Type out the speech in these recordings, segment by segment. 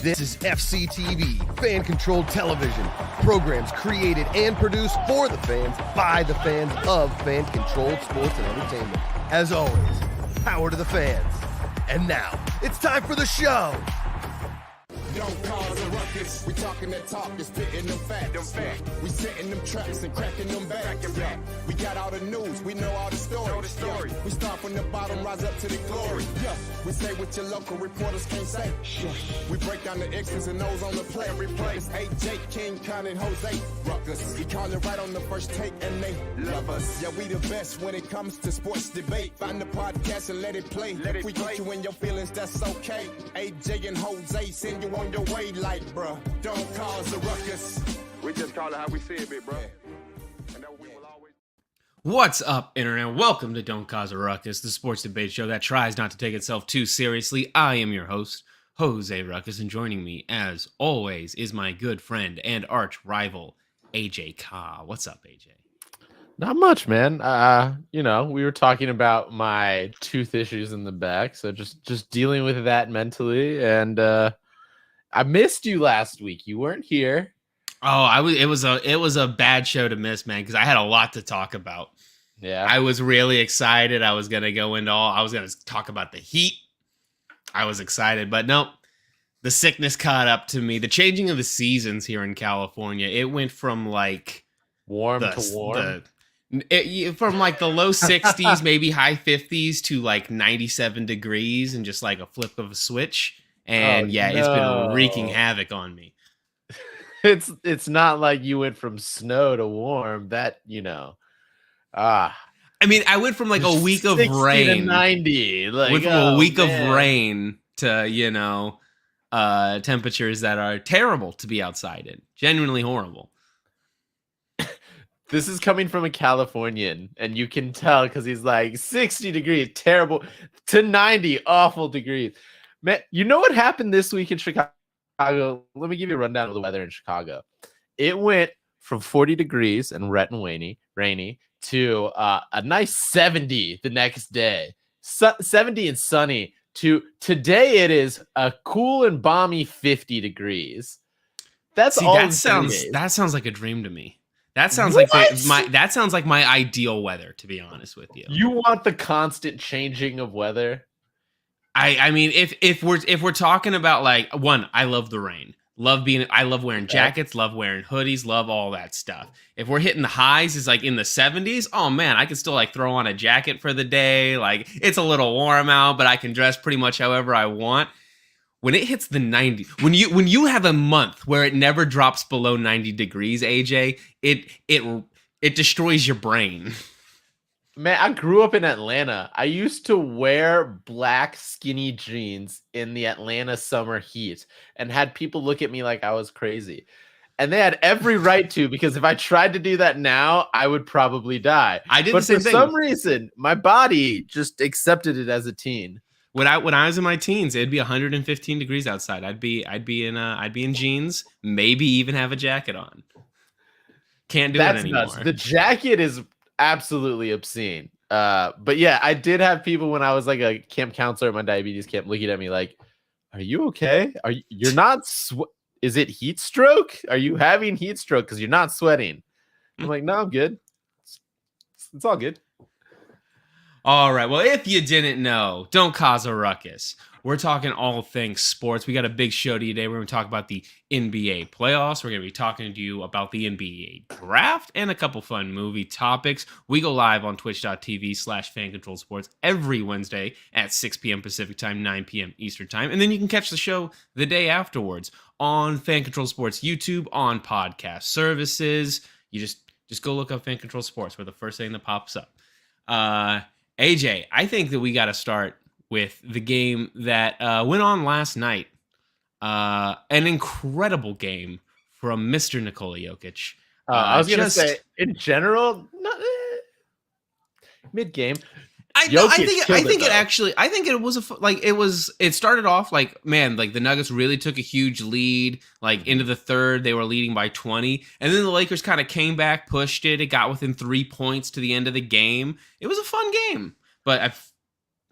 This is FCTV, fan-controlled television. Programs created and produced for the fans, by the fans of fan-controlled sports and entertainment. As always, power to the fans. And now, it's time for the show. Don't cause a ruckus. We talking that talk, it's spitting them facts. We setting them traps and cracking them bags. We got all the news, we know all the stories. We start from the bottom, rise up to the glory. We say what your local reporters can't say. We break down the X's and O's on the play. It's AJ, King, Con, and Jose. Ruckus. We call it right on the first take and they love us. Yeah, we the best when it comes to sports debate. Find the podcast and let it play. If we get you in your feelings, that's okay. AJ and Jose send you on your way like, bruh, don't cause a ruckus. We just call it how we see it, big bro. And that we will always. What's up, Internet? Welcome to Don't Cause a Ruckus, the sports debate show that tries not to take itself too seriously. I am your host, Jose Ruckus, and joining me, as always, is my good friend and arch rival, AJ Khah. What's up, AJ? Not much, man. We were talking about my tooth issues in the back, so just dealing with that mentally. And I missed you last week. You weren't here. Oh, it was a bad show to miss, man, because I had a lot to talk about. Yeah, I was really excited. I was gonna talk about the Heat. I was excited, but nope. The sickness caught up to me. The changing of the seasons here in California, it went from like warm to warm. From like the low 60s, maybe high 50s to like 97 degrees and just like a flip of a switch. And It's been wreaking havoc on me. It's not like you went from snow to warm. I mean, I went from like a week of rain to 90. Went from a week of rain to, temperatures that are terrible to be outside in. Genuinely horrible. This is coming from a Californian, and you can tell because he's like 60 degrees, terrible, to 90, awful degrees. Man, you know what happened this week in Chicago? Let me give you a rundown of the weather in Chicago. It went from 40 degrees and wet and rainy to a nice 70 the next day. 70 and sunny to today it is a cool and balmy 50 degrees. That sounds like a dream to me. That sounds like my ideal weather, to be honest with you. You want the constant changing of weather? I mean, if we're talking about like one, I love the rain. I love wearing jackets, love wearing hoodies, love all that stuff. If we're hitting the highs is like in the 70s, oh man, I can still like throw on a jacket for the day. Like it's a little warm out, but I can dress pretty much however I want. When it hits the 90s, when you have a month where it never drops below 90 degrees, AJ, it destroys your brain. Man, I grew up in Atlanta. I used to wear black skinny jeans in the Atlanta summer heat and had people look at me like I was crazy. And they had every right to, because if I tried to do that now, I would probably die. I did the same thing. For some reason, my body just accepted it as a teen. When I was in my teens, it'd be 115 degrees outside. I'd be in jeans, maybe even have a jacket on. Can't do it anymore. Nuts. The jacket is absolutely obscene. But yeah, I did have people when I was like a camp counselor at my diabetes camp looking at me like, "Are you okay? You're not? Is it heat stroke? Are you having heat stroke because you're not sweating?" I'm like, "No, I'm good. It's all good." All right. Well, if you didn't know, Don't Cause a Ruckus. We're talking all things sports. We got a big show today. We're going to talk about the NBA playoffs. We're going to be talking to you about the NBA draft and a couple fun movie topics. We go live on twitch.tv/fancontrolsports every Wednesday at 6 p.m. Pacific time, 9 p.m. Eastern time. And then you can catch the show the day afterwards on Fan Control Sports YouTube, on podcast services. You just go look up Fan Control Sports. We're the first thing that pops up. AJ, I think that we got to start with the game that went on last night. An incredible game from Mr. Nikola Jokic. I was going to say, in general, mid-game. I think it was it started off like, man, like the Nuggets really took a huge lead, like into the third, they were leading by 20. And then the Lakers kind of came back, pushed it. It got within 3 points to the end of the game. It was a fun game, but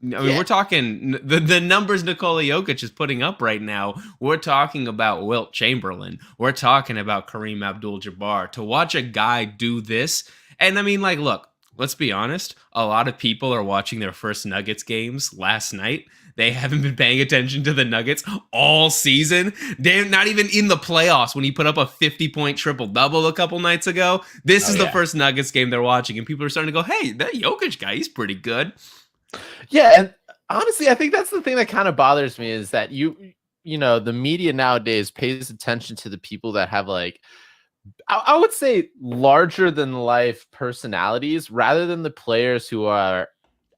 I mean, we're talking the numbers Nikola Jokic is putting up right now. We're talking about Wilt Chamberlain. We're talking about Kareem Abdul-Jabbar. To watch a guy do this, and I mean, like, look, let's be honest. A lot of people are watching their first Nuggets games last night. They haven't been paying attention to the Nuggets all season. They're not even in the playoffs when he put up a 50-point triple-double a couple nights ago. This is the first Nuggets game they're watching, and people are starting to go, hey, that Jokic guy, he's pretty good. Yeah, and honestly, I think that's the thing that kind of bothers me is that you know, the media nowadays pays attention to the people that have like, I would say larger than life personalities rather than the players who are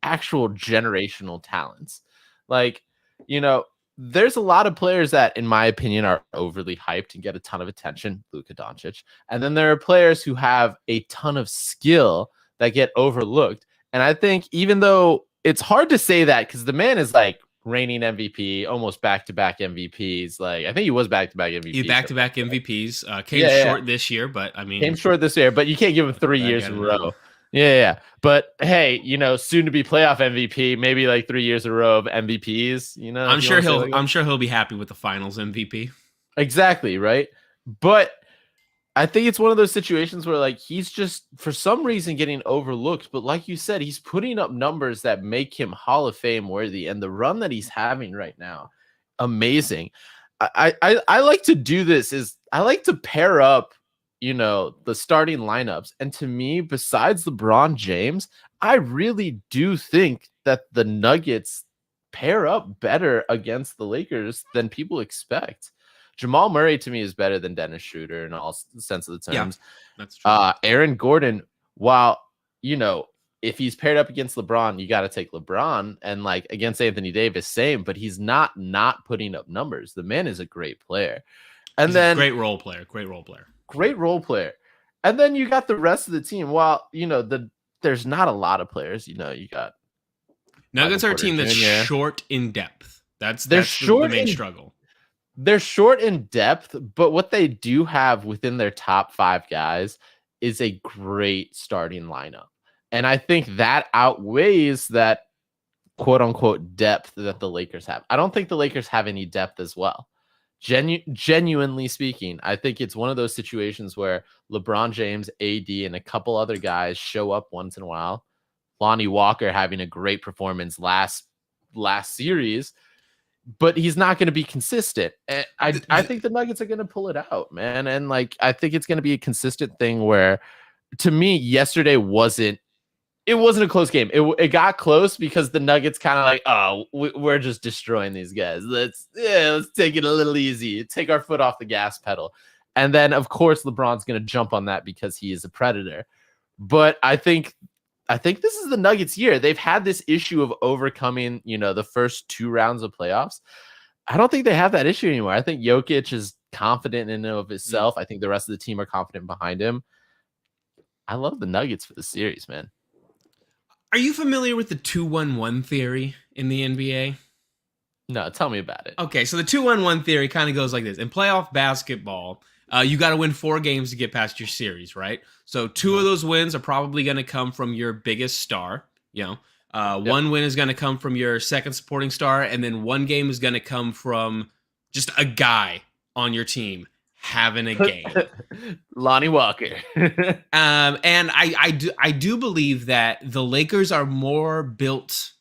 actual generational talents. Like, you know, there's a lot of players that, in my opinion, are overly hyped and get a ton of attention, Luka Doncic. And then there are players who have a ton of skill that get overlooked. And I think even though it's hard to say that because the man is like reigning MVP, almost back-to-back MVPs. Like, I think he was back-to-back MVPs. He back-to-back MVPs. Came short this year, but I mean... Came short this year, but you can't give him 3 years in a row. Yeah. But hey, you know, soon to be playoff MVP, maybe like 3 years in a row of MVPs. You know, I'm sure he'll be happy with the Finals MVP. Exactly, right? But I think it's one of those situations where like he's just for some reason getting overlooked. But like you said, he's putting up numbers that make him Hall of Fame worthy, and the run that he's having right now, amazing. I like to do this is I like to pair up, you know, the starting lineups. And to me, besides LeBron James, I really do think that the Nuggets pair up better against the Lakers than people expect. Jamal Murray to me is better than Dennis Schroeder in all sense of the terms. Yeah, that's true. Aaron Gordon, while, you know, if he's paired up against LeBron, you got to take LeBron, and like against Anthony Davis, same, but he's not putting up numbers. The man is a great player. And then great role player. And then you got the rest of the team. While, you know, there's not a lot of players, you know, you got Nuggets are a team that's short in depth. That's short the main struggle. They're short in depth, but what they do have within their top 5 guys is a great starting lineup. And I think that outweighs that quote unquote depth that the Lakers have. I don't think the Lakers have any depth as well. Genuinely speaking, I think it's one of those situations where LeBron James, AD, and a couple other guys show up once in a while. Lonnie Walker having a great performance last series, but he's not going to be consistent. And I think the Nuggets are going to pull it out, man. And like, I think it's going to be a consistent thing where, to me, yesterday wasn't a close game. It got close because the Nuggets kind of like, oh, we're just destroying these guys. Let's take it a little easy. Take our foot off the gas pedal. And then, of course, LeBron's going to jump on that because he is a predator. But I think this is the Nuggets' year. They've had this issue of overcoming, you know, the first 2 rounds of playoffs. I don't think they have that issue anymore. I think Jokic is confident in and of himself. I think the rest of the team are confident behind him. I love the Nuggets for the series, man. Are you familiar with the 2-1-1 theory in the NBA? No, tell me about it. Okay, so the 2-1-1 theory kind of goes like this. In playoff basketball, you got to win 4 games to get past your series, right? So 2 of those wins are probably going to come from your biggest star. You know, 1 win is going to come from your second supporting star, and then 1 game is going to come from just a guy on your team having a game. Lonnie Walker. And I do believe that the Lakers are more built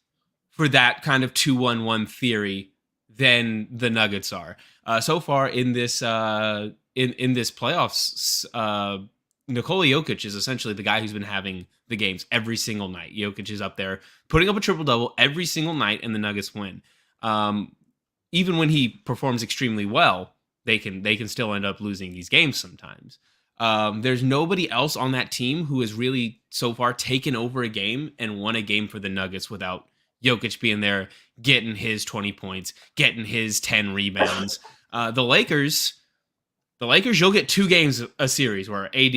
for that kind of 2-1-1 theory than the Nuggets are. So far in this in this playoffs, Nikola Jokic is essentially the guy who's been having the games every single night. Jokic is up there putting up a triple-double every single night, and the Nuggets win. Even when he performs extremely well, they can still end up losing these games sometimes. There's nobody else on that team who has really so far taken over a game and won a game for the Nuggets without Jokic being there, getting his 20 points, getting his 10 rebounds. The Lakers, you'll get 2 games a series where AD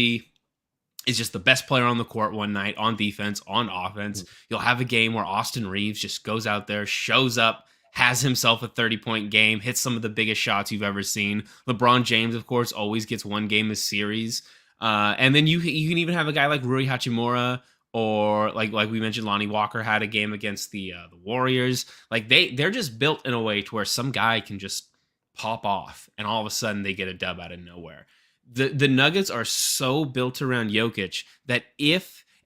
is just the best player on the court one night on defense, on offense. You'll have a game where Austin Reeves just goes out there, shows up, has himself a 30-point game, hits some of the biggest shots you've ever seen. LeBron James, of course, always gets 1 game a series. And then you can even have a guy like Rui Hachimura or like we mentioned, Lonnie Walker had a game against the Warriors. Like they're just built in a way to where some guy can just pop off, and all of a sudden they get a dub out of nowhere. The Nuggets are so built around Jokic that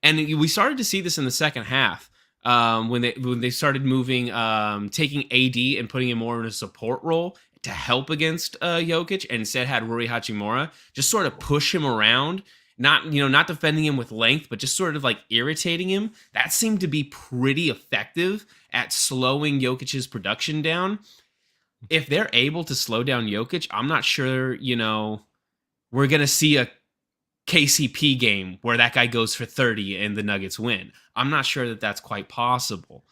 and we started to see this in the second half when they started moving, taking AD and putting him more in a support role to help against Jokic, and instead had Rui Hachimura just sort of push him around, not defending him with length, but just sort of like irritating him. That seemed to be pretty effective at slowing Jokic's production down. If they're able to slow down Jokic, I'm not sure, we're going to see a KCP game where that guy goes for 30 and the Nuggets win. I'm not sure that that's quite possible.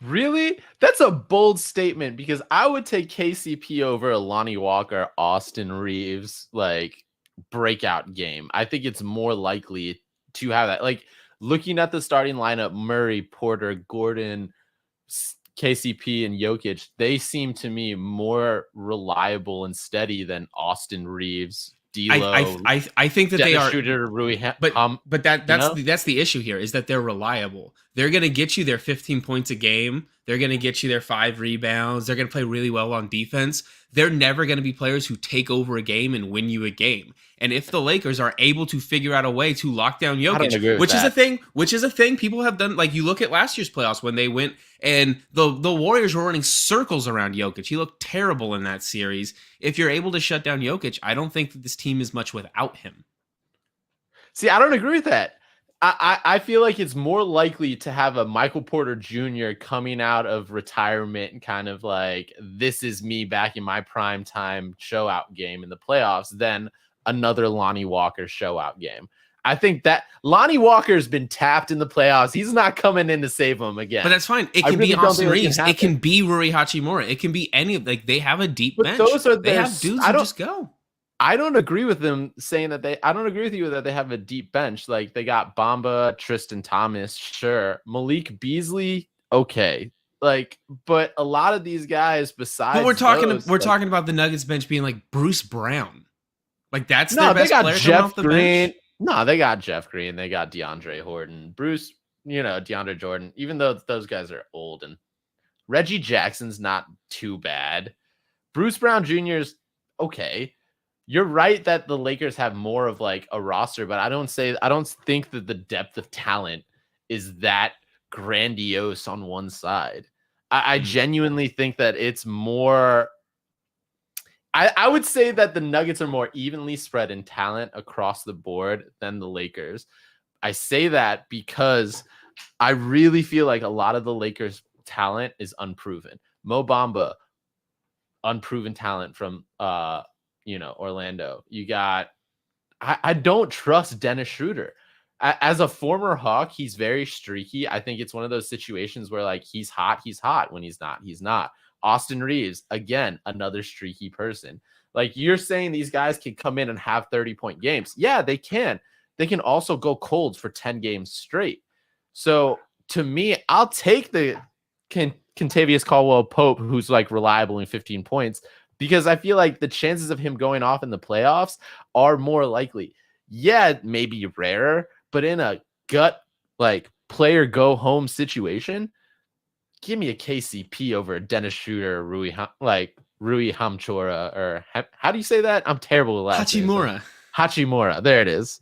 Really? That's a bold statement, because I would take KCP over a Lonnie Walker, Austin Reeves, like, breakout game. I think it's more likely to have that. Like, looking at the starting lineup, Murray, Porter, Gordon, KCP, and Jokic, they seem to me more reliable and steady than Austin Reeves, D'Lo. I think that they are shooter, Rui. But that's the issue here, is that they're reliable. They're going to get you their 15 points a game. They're going to get you their 5 rebounds. They're going to play really well on defense. They're never going to be players who take over a game and win you a game. And if the Lakers are able to figure out a way to lock down Jokic, which is a thing people have done. Like, you look at last year's playoffs when they went and the Warriors were running circles around Jokic. He looked terrible in that series. If you're able to shut down Jokic, I don't think that this team is much without him. See, I don't agree with that. I feel like it's more likely to have a Michael Porter Jr. coming out of retirement and kind of like, this is me back in my prime time show out game in the playoffs than another Lonnie Walker show out game. I think that Lonnie Walker's been tapped in the playoffs. He's not coming in to save him again. But that's fine. It can be Austin Reeves. It can be Rui Hachimura. It can be any of, like, they have a deep bench. They have dudes who just go. I don't agree with them saying that I don't agree with you that they have a deep bench. Like, they got Bamba, Tristan Thomas, sure. Malik Beasley, okay. Like, but a lot of these guys besides, but we're talking about the Nuggets bench being like Bruce Brown. Like, that's their best player Jeff off the Green. bench. No, they got Jeff Green. They got DeAndre Horton. Bruce, DeAndre Jordan, even though those guys are old, and Reggie Jackson's not too bad. Bruce Brown Jr. is okay. You're right that the Lakers have more of like a roster, but I don't think that the depth of talent is that grandiose on one side. I genuinely think that it's more. I would say that the Nuggets are more evenly spread in talent across the board than the Lakers. I say that because I really feel like a lot of the Lakers' talent is unproven. Mo Bamba, unproven talent from Orlando. You got, I don't trust Dennis Schroeder. As a former Hawk, he's very streaky. I think it's one of those situations where, like, he's hot. When he's not. Austin Reeves, again, another streaky person. Like, you're saying these guys can come in and have 30-point games. Yeah, they can. They can also go cold for 10 games straight. So to me, I'll take the Kentavious Caldwell-Pope, who's like reliable in 15 points, because I feel like the chances of him going off in the playoffs are more likely. Yeah, it may be rarer, but in a gut, like, player go home situation, give me a KCP over a Dennis Schroeder, Rui Hachimura, or how do you say that? I'm terrible with last names. Hachimura. There it is.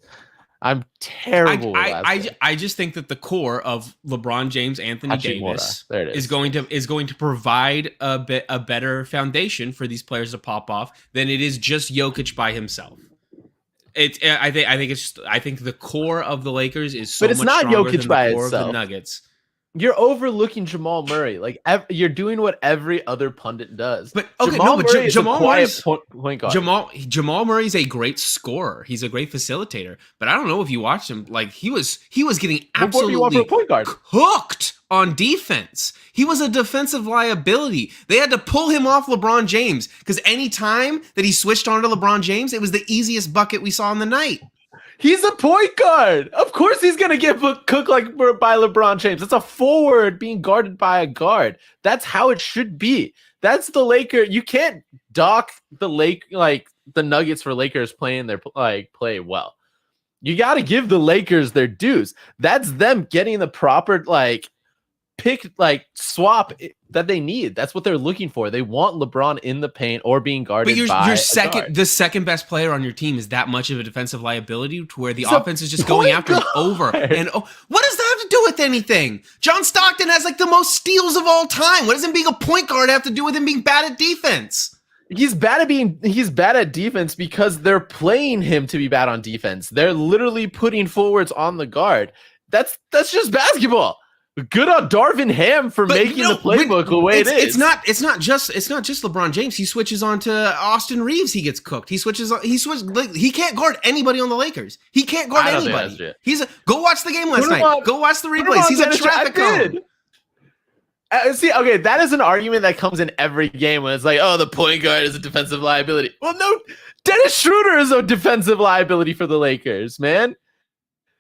I'm terrible. I just think that the core of LeBron James, Anthony Davis is going to provide a better foundation for these players to pop off than it is just Jokic by himself. I think the core of the Lakers is so much stronger than the core of the Nuggets. You're overlooking Jamal Murray. Like, you're doing what every other pundit does. But okay, Jamal Murray's point guard. Jamal Murray's a great scorer. He's a great facilitator. But I don't know if you watched him. Like, he was getting absolutely cooked on defense. He was a defensive liability. They had to pull him off LeBron James because any time that he switched on to LeBron James, it was the easiest bucket we saw in the night. He's a point guard. Of course he's going to get cooked like by LeBron James. It's a forward being guarded by a guard. That's how it should be. That's the Lakers. You can't dock the Nuggets for Lakers playing their play well. You got to give the Lakers their dues. That's them getting the proper swap that they need. That's what they're looking for. They want LeBron in the paint or being guarded by the second best player on your team is that much of a defensive liability to where the offense is just going after him over and what does that have to do with anything? John Stockton has like the most steals of all time. What does him being a point guard have to do with him being bad at defense? He's bad at defense because they're playing him to be bad on defense. They're literally putting forwards on the guard. That's just basketball. Good on Darvin Ham for making the playbook the way it is. It's not just LeBron James. He switches on to Austin Reeves. He gets cooked. He can't guard anybody on the Lakers. He can't guard anybody. Go watch the game last night. Go watch the replays. He's a traffic cone. See, okay, that is an argument that comes in every game when it's like, oh, the point guard is a defensive liability. Well, no, Dennis Schroeder is a defensive liability for the Lakers, man.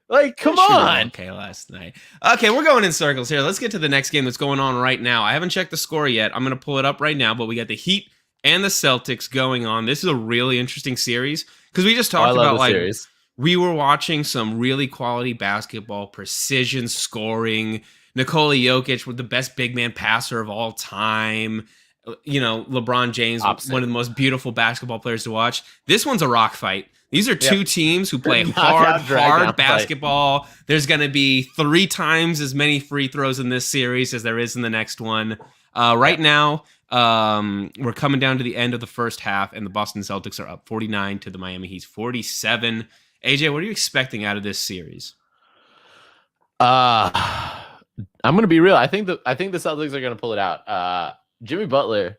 Like, come on. Okay, last night. Okay, we're going in circles here. Let's get to the next game that's going on right now. I haven't checked the score yet. I'm going to pull it up right now, but we got the Heat and the Celtics going on. This is a really interesting series because we just talked about series. We were watching some really quality basketball, precision scoring. Nikola Jokic was the best big man passer of all time. You know, LeBron James, one of the most beautiful basketball players to watch. This one's a rock fight. These are two teams who play hard basketball. There's going to be 3 times as many free throws in this series as there is in the next one. Right now, we're coming down to the end of the first half, and the Boston Celtics are up 49 to the Miami Heat 47. AJ, what are you expecting out of this series? I'm going to be real. I think the Celtics are going to pull it out. Jimmy Butler,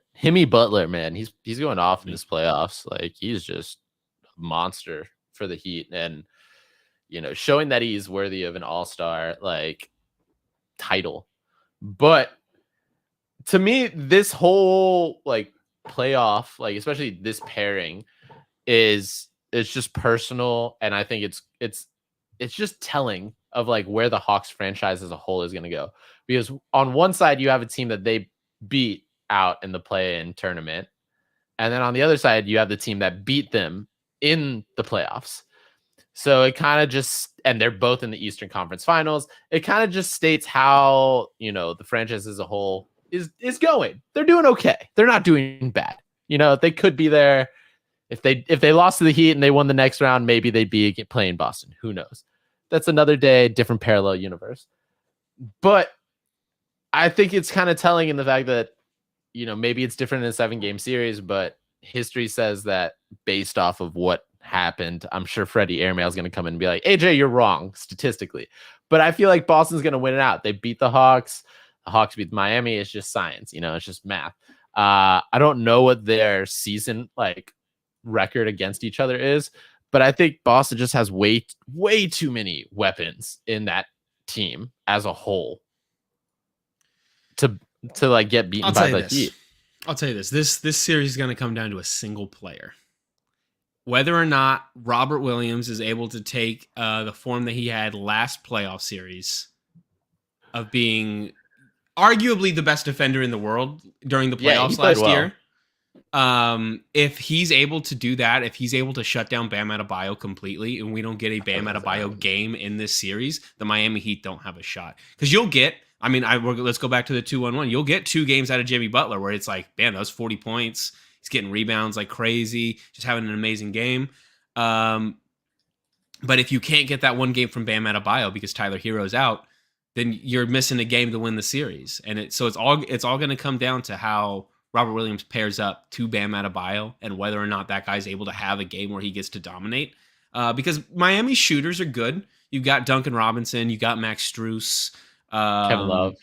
man, he's going off in this playoffs. Like, he's just monster for the Heat, and you know, showing that he's worthy of an all-star like title. But to me, this whole like playoff, like especially this pairing, it's just personal, and I think it's just telling of like where the Hawks franchise as a whole is going to go. Because on one side you have a team that they beat out in the play-in tournament, and then on the other side you have the team that beat them in the playoffs. So it kind of just, and they're both in the Eastern Conference Finals. It kind of just states how, you know, the franchise as a whole is going. They're doing okay. They're not doing bad. You know, they could be there. If they lost to the Heat and they won the next round, maybe they'd be playing Boston. Who knows? That's another day, different parallel universe. But I think it's kind of telling in the fact that, you know, maybe it's different in a 7-game series, but history says that based off of what happened, I'm sure Freddie Airmail is going to come in and be like, AJ, you're wrong statistically. But I feel like Boston's going to win it out. They beat the Hawks. The Hawks beat Miami. It's just science. You know, it's just math. I don't know what their season like record against each other is, but I think Boston just has way too many weapons in that team as a whole to like get beaten by the Heat. I'll tell you this. This series is going to come down to a single player. Whether or not Robert Williams is able to take the form that he had last playoff series of being arguably the best defender in the world during the playoffs last year. If he's able to do that, if he's able to shut down Bam Adebayo completely, and we don't get a Bam Adebayo game in this series, the Miami Heat don't have a shot. Because you'll get, I mean, let's go back to the 2-1-1. You'll get 2 games out of Jimmy Butler where it's like, man, that was 40 points. He's getting rebounds like crazy, just having an amazing game. But if you can't get that one game from Bam Adebayo because Tyler Hero's out, then you're missing a game to win the series. And it's all going to come down to how Robert Williams pairs up to Bam Adebayo and whether or not that guy's able to have a game where he gets to dominate. Because Miami's shooters are good. You've got Duncan Robinson, you got Max Strus. Kevin Love.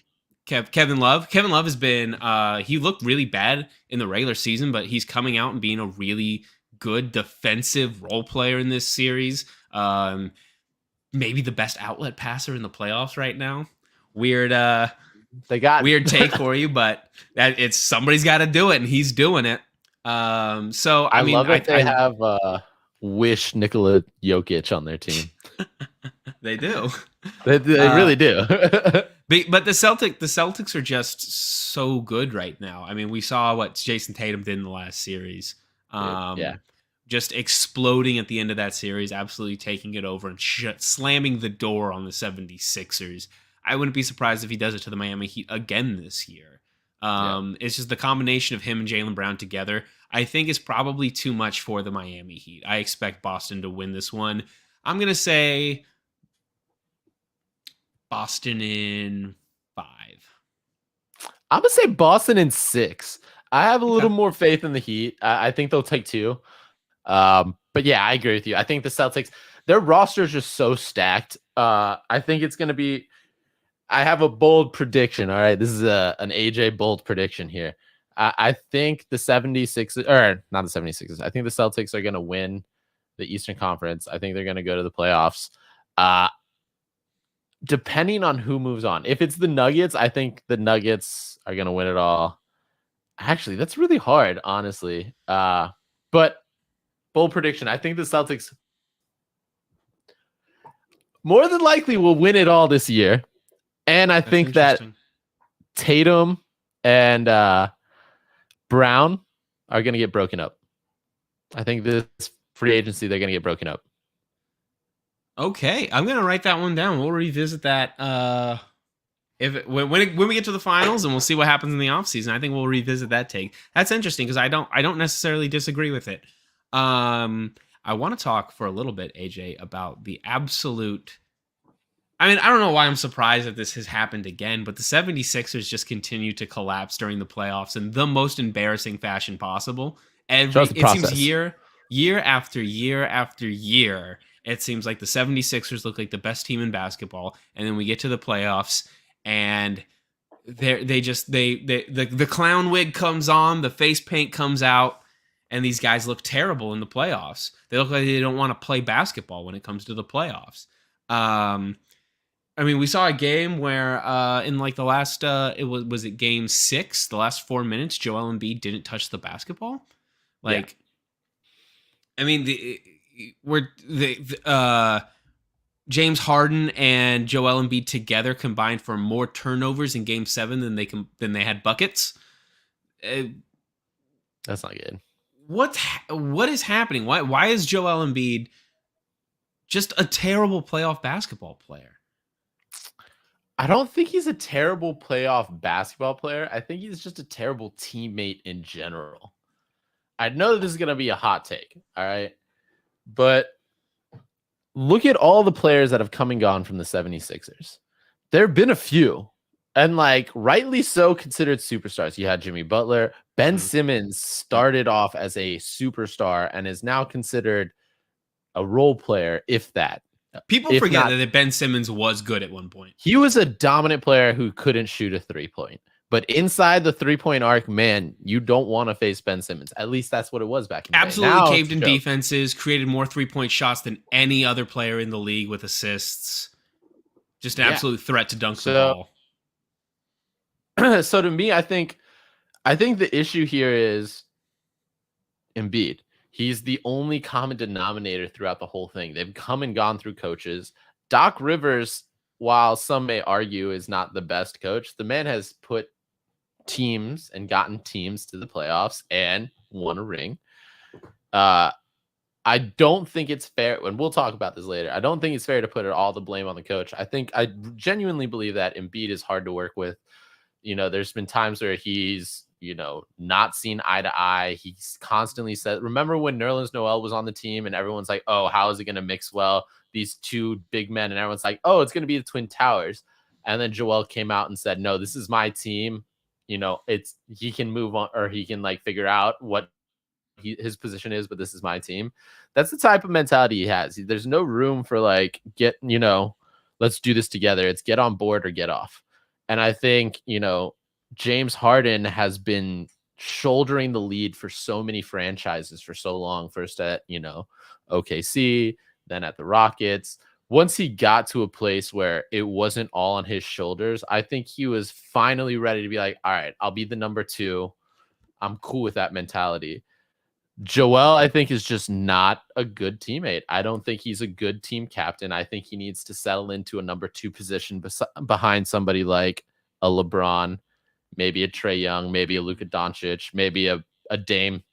Kevin Love. Kevin Love has been, he looked really bad in the regular season, but he's coming out and being a really good defensive role player in this series. Maybe the best outlet passer in the playoffs right now. Weird take for you, but it's somebody's got to do it, and he's doing it. So I mean, love that they have wish Nikola Jokic on their team. They do. They really do. But the Celtics are just so good right now. I mean, we saw what Jason Tatum did in the last series. Yeah. just exploding at the end of that series, absolutely taking it over and slamming the door on the 76ers. I wouldn't be surprised if he does it to the Miami Heat again this year. It's just the combination of him and Jaylen Brown together, I think, is probably too much for the Miami Heat. I expect Boston to win this one. I'm going to say Boston in 5. I'm going to say Boston in 6. I have a little more faith in the Heat. I think they'll take 2. But yeah, I agree with you. I think the Celtics, their roster is just so stacked. I think it's going to be, I have a bold prediction. All right. This is an AJ bold prediction here. I think the 76ers, or not the 76ers, I think the Celtics are going to win the Eastern Conference. I think they're going to go to the playoffs. Depending on who moves on. If it's the Nuggets, I think the Nuggets are going to win it all. Actually, that's really hard, honestly. But bold prediction. I think the Celtics more than likely will win it all this year. And I think that Tatum and Brown are going to get broken up. I think this free agency, they're going to get broken up. Okay, I'm going to write that one down. We'll revisit that when we get to the finals, and we'll see what happens in the offseason. I think we'll revisit that take. That's interesting because I don't necessarily disagree with it. I want to talk for a little bit, AJ, about the absolute. I mean, I don't know why I'm surprised that this has happened again, but the 76ers just continue to collapse during the playoffs in the most embarrassing fashion possible. It seems year after year after year, it seems like the 76ers look like the best team in basketball, and then we get to the playoffs and the clown wig comes on, the face paint comes out, and these guys look terrible in the playoffs. They look like they don't want to play basketball when it comes to the playoffs. I mean, we saw a game where in like the last, was it game 6, the last 4 minutes, Joel Embiid didn't touch the basketball. Like, yeah. I mean, James Harden and Joel Embiid together combined for more turnovers in game 7 than they had buckets. That's not good. What is happening? Why is Joel Embiid just a terrible playoff basketball player? I don't think he's a terrible playoff basketball player. I think he's just a terrible teammate in general. I know that this is going to be a hot take, all right? But look at all the players that have come and gone from the 76ers. There have been a few, and like rightly so considered superstars. You had Jimmy Butler. Ben Simmons started off as a superstar and is now considered a role player, if that. People forget that Ben Simmons was good at one point. He was a dominant player who couldn't shoot a 3-point. But inside the 3-point arc, man, you don't want to face Ben Simmons. At least that's what it was back in the day. Absolutely caved in defenses, created more 3-point shots than any other player in the league with assists. Just an absolute threat to dunk the ball. So to me, I think the issue here is Embiid. He's the only common denominator throughout the whole thing. They've come and gone through coaches. Doc Rivers, while some may argue is not the best coach, the man has put teams and gotten teams to the playoffs and won a ring. I don't think it's fair, and we'll talk about this later. I don't think it's fair to put all the blame on the coach. I genuinely believe that Embiid is hard to work with. You know, there's been times where he's, not seen eye to eye. He's constantly said, remember when Nerlens Noel was on the team and everyone's like, oh, how is it going to mix well? These two big men, and everyone's like, oh, it's going to be the Twin Towers. And then Joel came out and said, no, this is my team. He can move on, or he can like figure out what his position is, but this is my team. That's the type of mentality he has. There's no room for like, let's do this together. It's get on board or get off. And I think, James Harden has been shouldering the lead for so many franchises for so long. First at, OKC, then at the Rockets. Once he got to a place where it wasn't all on his shoulders, I think he was finally ready to be like, all right, I'll be the number 2. I'm cool with that mentality. Joel, I think, is just not a good teammate. I don't think he's a good team captain. I think he needs to settle into a number 2 position behind somebody like a LeBron, maybe a Trae Young, maybe a Luka Doncic, maybe a Dame.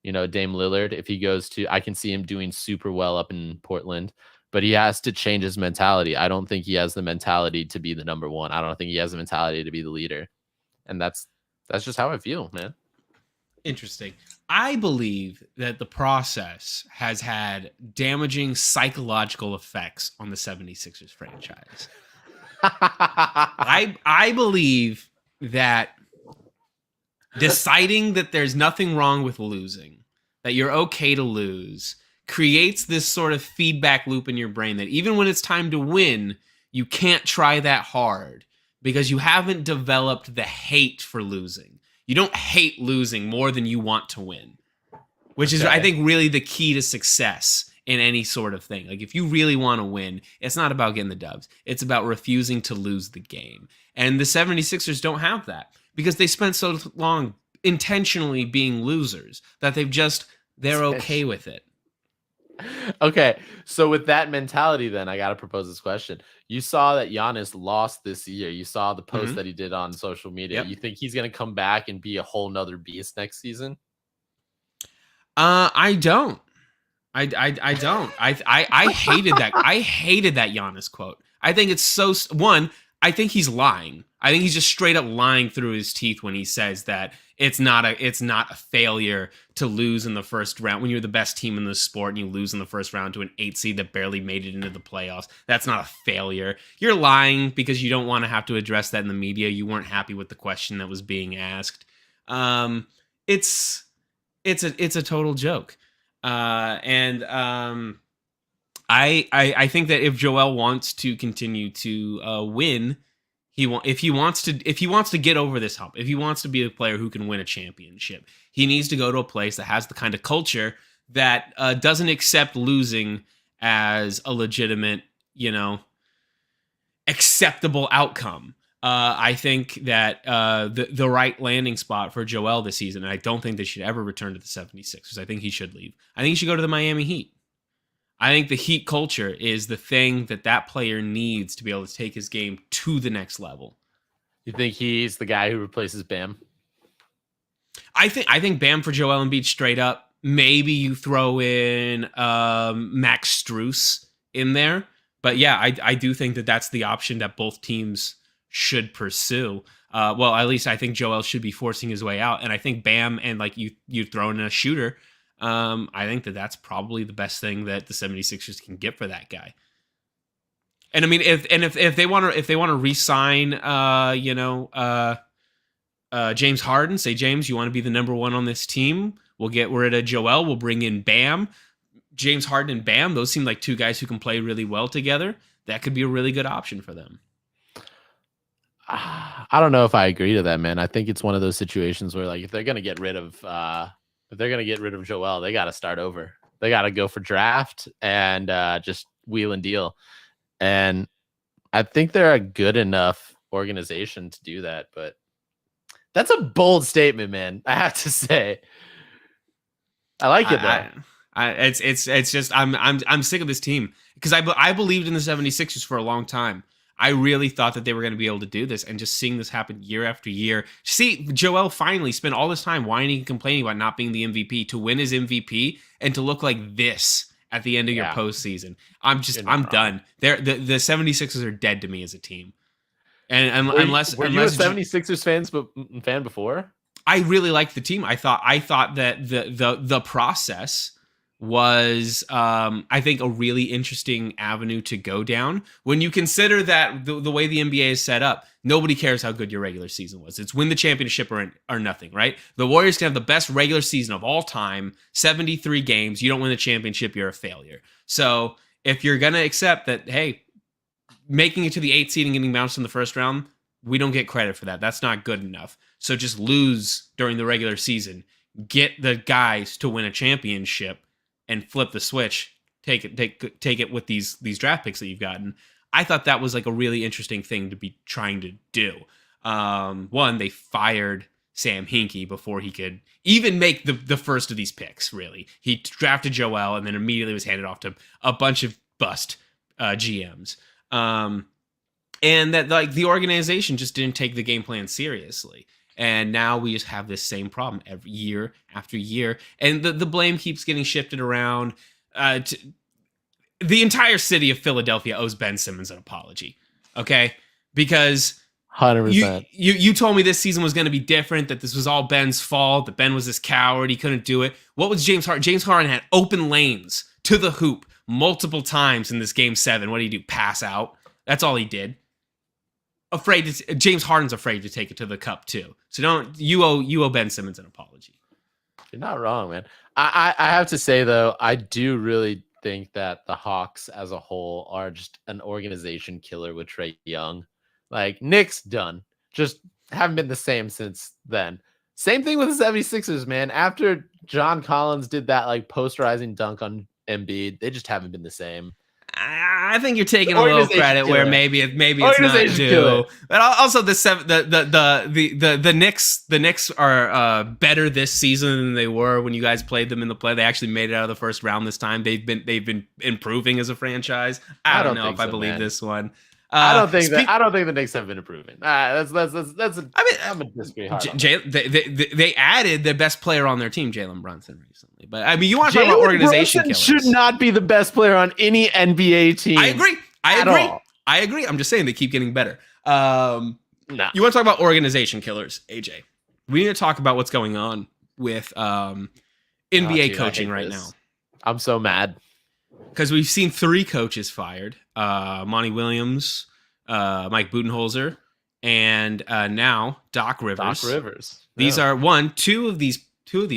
Dame Lillard. If he goes to, I can see him doing super well up in Portland, but he has to change his mentality. I don't think he has the mentality to be the number one. I don't think he has the mentality to be the leader. And that's just how I feel, man. Interesting. I believe that the process has had damaging psychological effects on the 76ers franchise. I believe that deciding that there's nothing wrong with losing, that you're okay to lose, creates this sort of feedback loop in your brain that even when it's time to win, you can't try that hard because you haven't developed the hate for losing. You don't hate losing more than you want to win, which is, I think, really the key to success in any sort of thing. Like, if you really want to win, it's not about getting the dubs. It's about refusing to lose the game. And the 76ers don't have that because they spent so long intentionally being losers that they're okay with it. Okay, so with that mentality, then I got to propose this question. You saw that Giannis lost this year. You saw the post that he did on social media. Yep. You think he's going to come back and be a whole nother beast next season? I don't. I don't. I hated that. I hated that Giannis quote. I think it's so I think he's lying. I think he's just straight up lying through his teeth when he says that it's not a failure to lose in the first round when you're the best team in the sport and you lose in the first round to an 8 seed that barely made it into the playoffs. That's not a failure. You're lying because you don't want to have to address that in the media. You weren't happy with the question that was being asked. It's a total joke. I think that if Joel wants to continue to win, if he wants to get over this hump, if he wants to be a player who can win a championship, he needs to go to a place that has the kind of culture that doesn't accept losing as a legitimate, acceptable outcome. I think that the right landing spot for Joel this season, and I don't think they should ever return to the 76ers. I think he should leave. I think he should go to the Miami Heat. I think the Heat culture is the thing that player needs to be able to take his game to the next level. You think he's the guy who replaces Bam? I think Bam for Joel Embiid straight up. Maybe you throw in Max Strus in there. But yeah, I do think that's the option that both teams should pursue. Well, at least I think Joel should be forcing his way out. And I think Bam and like you throw in a shooter. I think that's probably the best thing that the 76ers can get for that guy. And I mean, if they want to re-sign, James Harden, say, James, you want to be the number one on this team? We'll get rid of Joel. We'll bring in Bam. James Harden and Bam, those seem like two guys who can play really well together. That could be a really good option for them. I don't know if I agree to that, man. I think it's one of those situations where, like, if they're gonna get rid of Joel, they got to start over. They got to go for draft and just wheel and deal. And I think they're a good enough organization to do that. But that's a bold statement, man. I have to say, I like it though. It's just I'm sick of this team because I believed in the 76ers for a long time. I really thought that they were going to be able to do this, and just seeing this happen year after year. See, Joel finally spent all this time whining and complaining about not being the MVP to win his MVP and to look like this at the end of your postseason. I'm done. The 76ers are dead to me as a team. And were you a 76ers fan before? I really liked the team. I thought that the process was I think a really interesting avenue to go down when you consider that the way the NBA is set up, nobody cares how good your regular season was. It's win the championship or nothing, right? The Warriors can have the best regular season of all time, 73 games. You don't win the championship, you're a failure. So if you're going to accept that, hey, making it to the 8th seed and getting bounced in the first round, we don't get credit for that. That's not good enough. So just lose during the regular season, get the guys to win a championship, and flip the switch, take it with these draft picks that you've gotten. I thought that was like a really interesting thing to be trying to do. One, they fired Sam Hinkie before he could even make the first of these picks, really. He drafted Joel and then immediately was handed off to a bunch of bust GMs. And that, like, the organization just didn't take the game plan seriously. And now we just have this same problem every year after year. And the blame keeps getting shifted around. The entire city of Philadelphia owes Ben Simmons an apology. Okay? Because 100%. you told me this season was going to be different, that this was all Ben's fault, that Ben was this coward, he couldn't do it. What was James Harden? James Harden had open lanes to the hoop multiple times in this game 7. What did he do? Pass out. That's all he did. James Harden's afraid to take it to the cup too. So you owe Ben Simmons an apology. You're not wrong, man. I have to say though, I do really think that the Hawks as a whole are just an organization killer with Trae Young. Like, Knicks done. Just haven't been the same since then. Same thing with the 76ers, man. After John Collins did that like posterizing dunk on Embiid, they just haven't been the same. I think you're taking a little credit where maybe it's not due. But also the Knicks are better this season than they were when you guys played them in the play. They actually made it out of the first round this time. They've been improving as a franchise. I don't know if I believe this one. I don't think the Knicks have been improving. I'm a disagree hard. They added the best player on their team, Jalen Brunson, recently. But I mean, you want to talk about organization killers? Should not be the best player on any NBA team. I agree. I'm just saying they keep getting better. You want to talk about organization killers, AJ? We need to talk about what's going on with NBA coaching right now. I'm so mad. Because we've seen 3 coaches fired: Monty Williams, Mike Budenholzer, and now Doc Rivers. These are two of these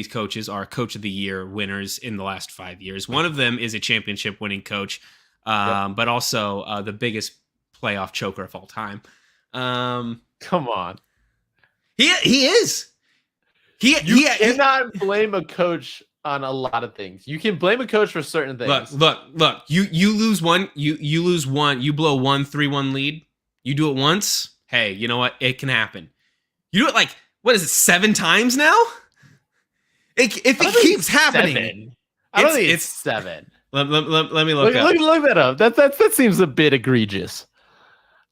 coaches are Coach of the Year winners in the last 5 years. One of them is a championship-winning coach, but also the biggest playoff choker of all time. Come on, he is. You cannot blame a coach on a lot of things. You can blame a coach for certain things. Look. You lose one. You lose one. You blow 3-1 lead. You do it once. Hey, you know what? It can happen. You do it like, what is it, 7 times now? If it keeps happening, I don't think it's 7. Let me look up. Look that up. That seems a bit egregious.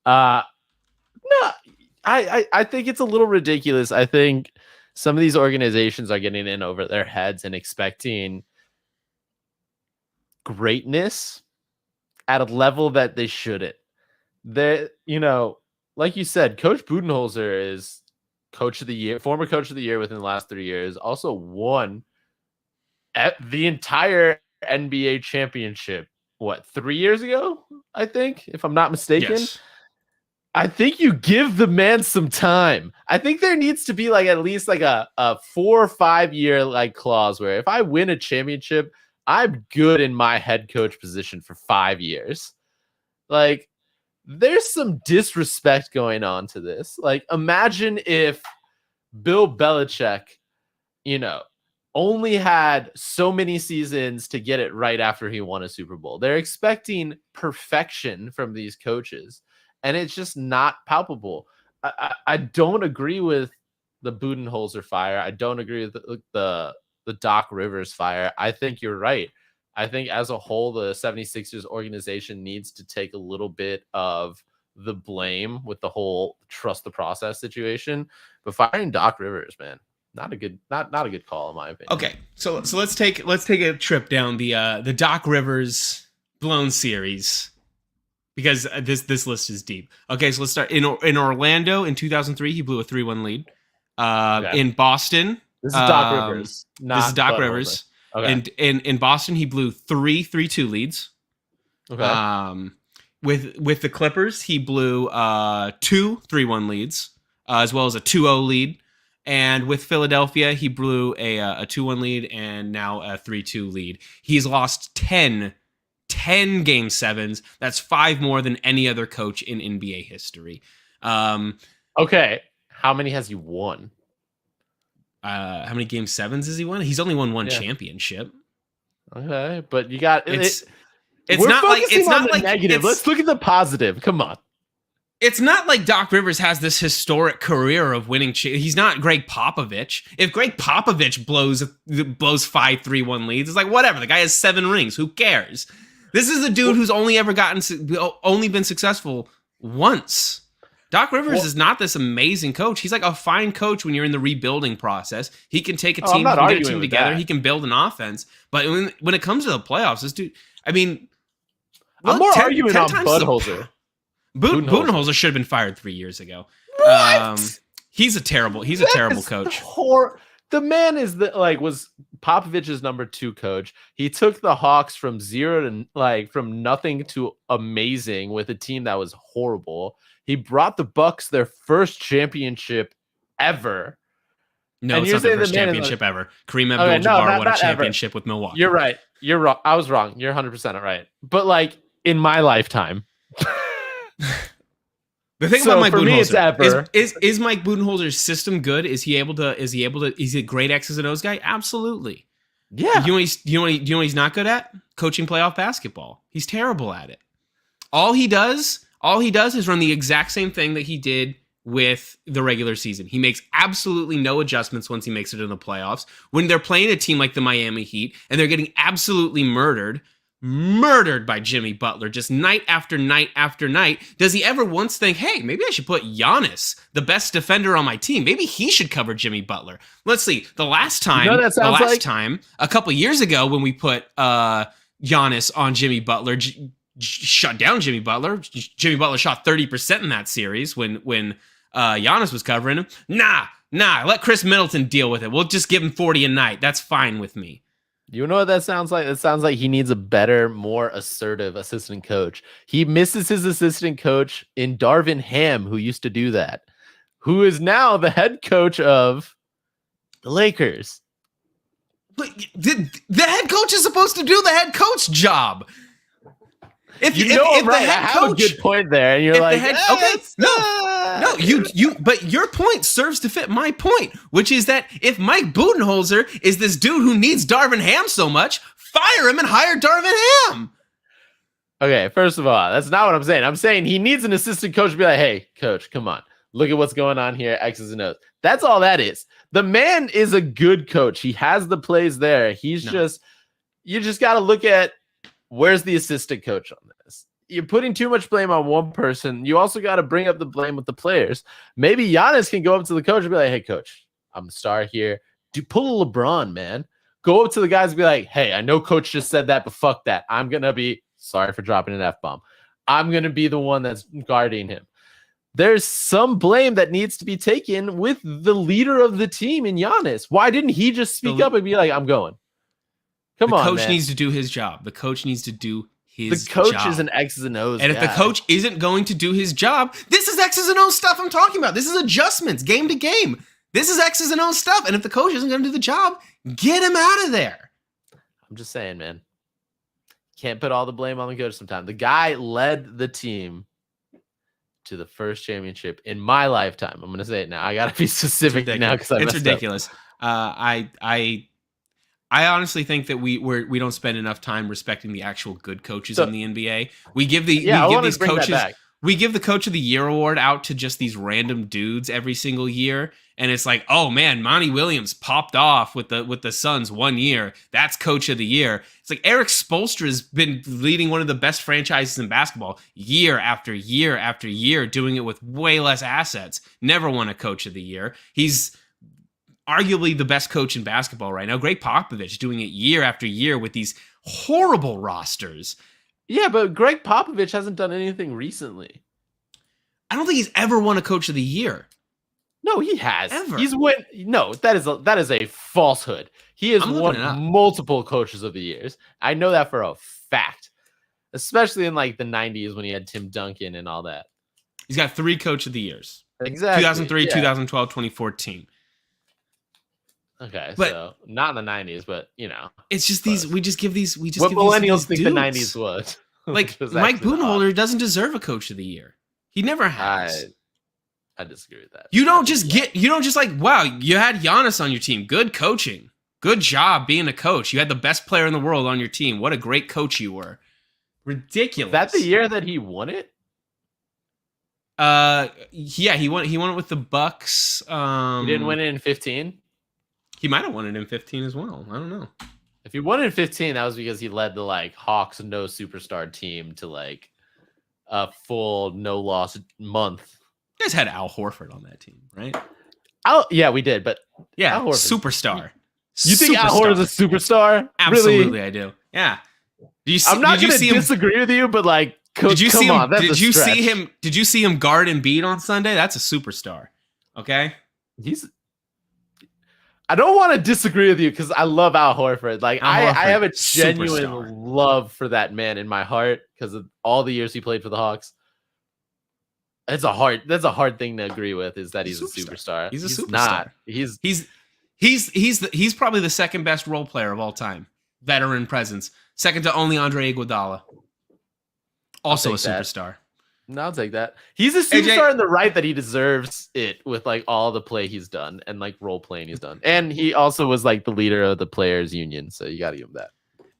No, I think it's a little ridiculous. I think some of these organizations are getting in over their heads and expecting greatness at a level that they shouldn't. Like you said, Coach Budenholzer is coach of the year, former coach of the year within the last 3 years, also won at the entire NBA championship, 3 years ago, I think, if I'm not mistaken. Yes. I think you give the man some time. I think there needs to be at least a 4 or 5 year clause where if I win a championship, I'm good in my head coach position for 5 years. There's some disrespect going on to this. Imagine if Bill Belichick, only had so many seasons to get it right after he won a Super Bowl. They're expecting perfection from these coaches, and it's just not palpable. I don't agree with the Budenholzer fire. I don't agree with the Doc Rivers fire. I think you're right. I think as a whole, the 76ers organization needs to take a little bit of the blame with the whole trust the process situation. But firing Doc Rivers, man, not a good call in my opinion. Okay, so let's take a trip down the Doc Rivers blown series, because this list is deep. Okay, so let's start in Orlando in 2003. He blew a 3-1 lead. In Boston, this is Doc Rivers. This is Doc Rivers. Okay. And in Boston, he blew 3-2 leads. Okay. With the Clippers, he blew 2 3-1 leads, as well as a 2-0 lead. And with Philadelphia, he blew a 2-1 lead and now a 3-2 lead. He's lost 10 game 7s. That's 5 more than any other coach in NBA history. Okay. How many has he won? How many game 7s has he won? He's only won one championship. Okay, but you got it's not like negative. Let's look at the positive. Come on. It's not like Doc Rivers has this historic career of winning. He's not Greg Popovich. If Greg Popovich blows 5 3-1 leads, it's like, whatever. The guy has 7 rings. Who cares? This is a dude who's only been successful once. Doc Rivers is not this amazing coach. He's like a fine coach when you're in the rebuilding process. He can take a team, he can get a team together, he can build an offense. But when it comes to the playoffs, this dude, I mean, I'm more arguing on Budenholzer. Budenholzer should have been fired 3 years ago. He's a terrible coach. The man is was Popovich's number 2 coach. He took the Hawks from from nothing to amazing with a team that was horrible. He brought the Bucks their first championship ever. No, it's not their first championship ever. Kareem Abdul-Jabbar won a championship with Milwaukee. You're right. You're wrong. I was wrong. You're 100% right. But in my lifetime. The thing about Mike Budenholzer is Mike Budenholzer's system good? Is he a great X's and O's guy? Absolutely. Yeah. You know what he's not good at? Coaching playoff basketball. He's terrible at it. All he does is run the exact same thing that he did with the regular season. He makes absolutely no adjustments once he makes it in the playoffs. When they're playing a team like the Miami Heat and they're getting absolutely murdered by Jimmy Butler just night after night after night, does he ever once think, hey, maybe I should put Giannis, the best defender on my team, maybe he should cover Jimmy Butler? Let's see. The last time, a couple years ago, when we put Giannis on Jimmy Butler, shut down Jimmy Butler. Jimmy Butler shot 30% in that series when Giannis was covering him. Nah, let Chris Middleton deal with it. We'll just give him 40 a night. That's fine with me. You know what that sounds like? It sounds like he needs a better, more assertive assistant coach. He misses his assistant coach in Darvin Ham, who used to do that, who is now the head coach of the Lakers. But the head coach is supposed to do the head coach job. If I have a good point there, and you're like, but your point serves to fit my point, which is that if Mike Budenholzer is this dude who needs Darvin Ham so much, fire him and hire Darvin Ham. Okay, first of all, that's not what I'm saying. I'm saying he needs an assistant coach to be like, hey, coach, come on. Look at what's going on here, X's and O's. That's all that is. The man is a good coach. He has the plays there. You just got to look at, where's the assistant coach on this? You're putting too much blame on one person. You also got to bring up the blame with the players. Maybe Giannis can go up to the coach and be like, hey, coach, I'm the star here. Pull a LeBron, man. Go up to the guys and be like, hey, I know coach just said that, but fuck that. I'm going to be, sorry for dropping an F-bomb. I'm going to be the one that's guarding him. There's some blame that needs to be taken with the leader of the team in Giannis. Why didn't he just speak up and be like, I'm going? Come on, the coach man. needs to do his job. The coach needs to do his job. The coach is an X's and O's And if the coach isn't going to do his job, this is X's and O's stuff I'm talking about. This is adjustments, game to game. This is X's and O's stuff. And if the coach isn't going to do the job, get him out of there. I'm just saying, man. Can't put all the blame on the coach sometimes. The guy led the team to the first championship in my lifetime. I'm going to say it now. I got to be specific now because it's ridiculous. I honestly think that we don't spend enough time respecting the actual good coaches in the NBA. We give the coach of the year award out to just these random dudes every single year, and it's like, oh man, Monty Williams popped off with the Suns 1 year. That's coach of the year. It's like Eric Spoelstra has been leading one of the best franchises in basketball year after year after year, doing it with way less assets. Never won a coach of the year. He's arguably the best coach in basketball right now. Greg Popovich doing it year after year with these horrible rosters. Yeah, but Greg Popovich hasn't done anything recently. I don't think he's ever won a coach of the year. No, he has. Ever. That is a falsehood. He has won multiple coaches of the years. I know that for a fact. Especially in like the 90s when he had Tim Duncan and all that. He's got 3 coach of the years. Exactly. 2003, 2012, 2014. Okay, so not in the 90s, but it's just these. We just give these. What millennials think the 90s was? Like Mike Budenholzer doesn't deserve a coach of the year. He never has. I disagree with that. You don't just like, wow, you had Giannis on your team. Good coaching. Good job being a coach. You had the best player in the world on your team. What a great coach you were. Ridiculous. That's the year that he won it? Yeah, he won it with the Bucks. He didn't win it in 15? He might have won it in 15 as well. I don't know. If he won in 15, that was because he led the Hawks no superstar team to a full no loss month. You guys had Al Horford on that team, right? Yeah, we did, but Yeah, Al Horford. superstar. You think Al Horford is a superstar? Absolutely, Really? I do. Yeah. Do you see, I'm not did you going to see him? disagree with you, but like, Did you come see him? on, that's Did a you stretch. see him? Did you see him guard Embiid on Sunday? That's a superstar. Okay. I don't want to disagree with you because I love Al Horford. Like I have a genuine superstar. love for that man in my heart because of all the years he played for the Hawks. That's a hard thing to agree with. Is that he's a superstar? He's a superstar. Not. He's probably the second best role player of all time. Veteran presence, second to only Andre Iguodala. Also a superstar. No, I'll take that. He's a superstar in the right that he deserves it with like all the play he's done and like role playing he's done. And he also was like the leader of the players union. So you got to give him that.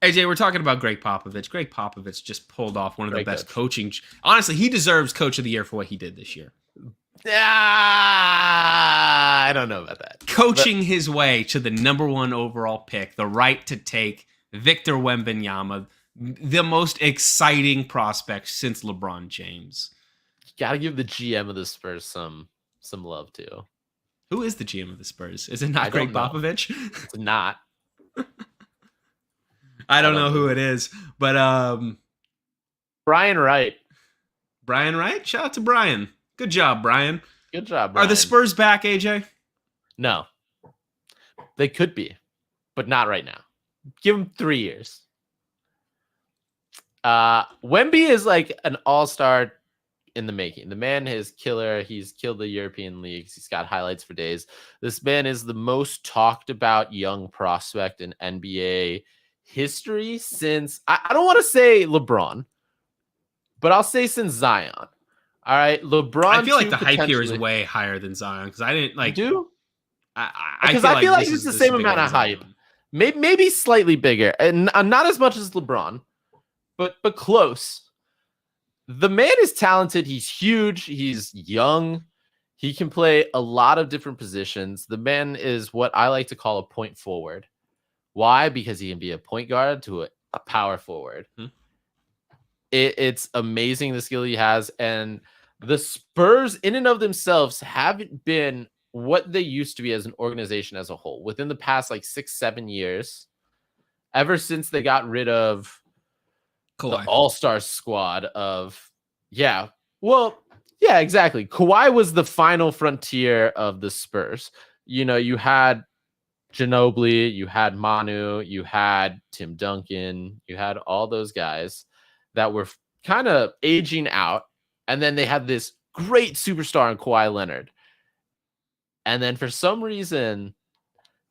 AJ, we're talking about Greg Popovich. Greg Popovich just pulled off one of the best coaching. Honestly, he deserves coach of the year for what he did this year. I don't know about that. Coaching his way to the number 1 overall pick, the right to take Victor Wembanyama, the most exciting prospect since LeBron James. You got to give the GM of the Spurs some love too. Who is the GM of the Spurs? Is it not Greg Popovich? It's not. I don't know who it is, but Brian Wright. Brian Wright? Shout out to Brian. Good job, Brian. Good job, Brian. Are the Spurs back, AJ? No. They could be, but not right now. Give them 3 years. Wemby is like an all-star in the making. The man is killer. He's killed the European leagues. He's got highlights for days. This man is the most talked about young prospect in NBA history since, I don't want to say LeBron, but I'll say since Zion. All right, LeBron. I feel like the hype here is way higher than Zion because I didn't like. You do? I feel like it's the same amount of hype. Maybe slightly bigger, and not as much as LeBron, but close. The man is talented. He's huge. He's young. He can play a lot of different positions. The man is what I like to call a point forward. Why? Because he can be a point guard to a power forward. It's amazing the skill he has. And the Spurs in and of themselves haven't been what they used to be as an organization as a whole within the past like 6-7 years, ever since they got rid of Kawhi. The all-star squad of, exactly. Kawhi was the final frontier of the Spurs. You know, you had Ginobili, you had Manu, you had Tim Duncan, you had all those guys that were kind of aging out. And then they had this great superstar in Kawhi Leonard. And then for some reason,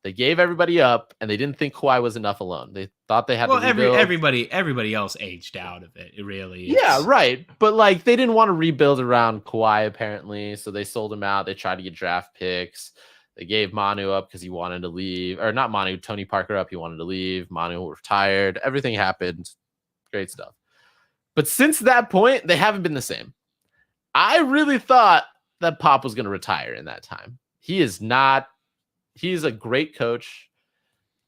they gave everybody up, and they didn't think Kawhi was enough alone. They thought they had to rebuild. Everybody else aged out of it. It really is. Yeah, right. But like they didn't want to rebuild around Kawhi apparently, so they sold him out. They tried to get draft picks. They gave Manu up because he wanted to leave, or not Manu, Tony Parker up. He wanted to leave. Manu retired. Everything happened. Great stuff. But since that point, they haven't been the same. I really thought that Pop was going to retire in that time. He is not. He's a great coach.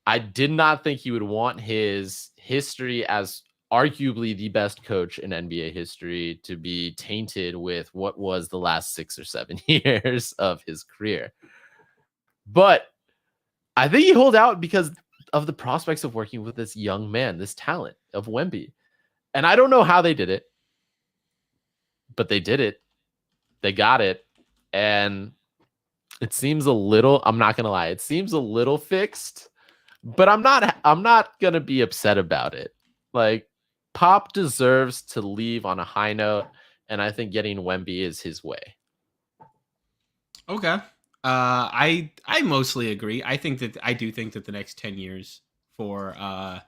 I did not think he would want his history as arguably the best coach in NBA history to be tainted with what was the last 6 or 7 years of his career. But I think he held out because of the prospects of working with this young man, this talent of Wemby. And I don't know how they did it, but they did it. They got it. And it seems a little, I'm not going to lie, it seems a little fixed, but I'm not going to be upset about it. Like, Pop deserves to leave on a high note, and I think getting Wemby is his way. Okay. I mostly agree. I do think that the next 10 years for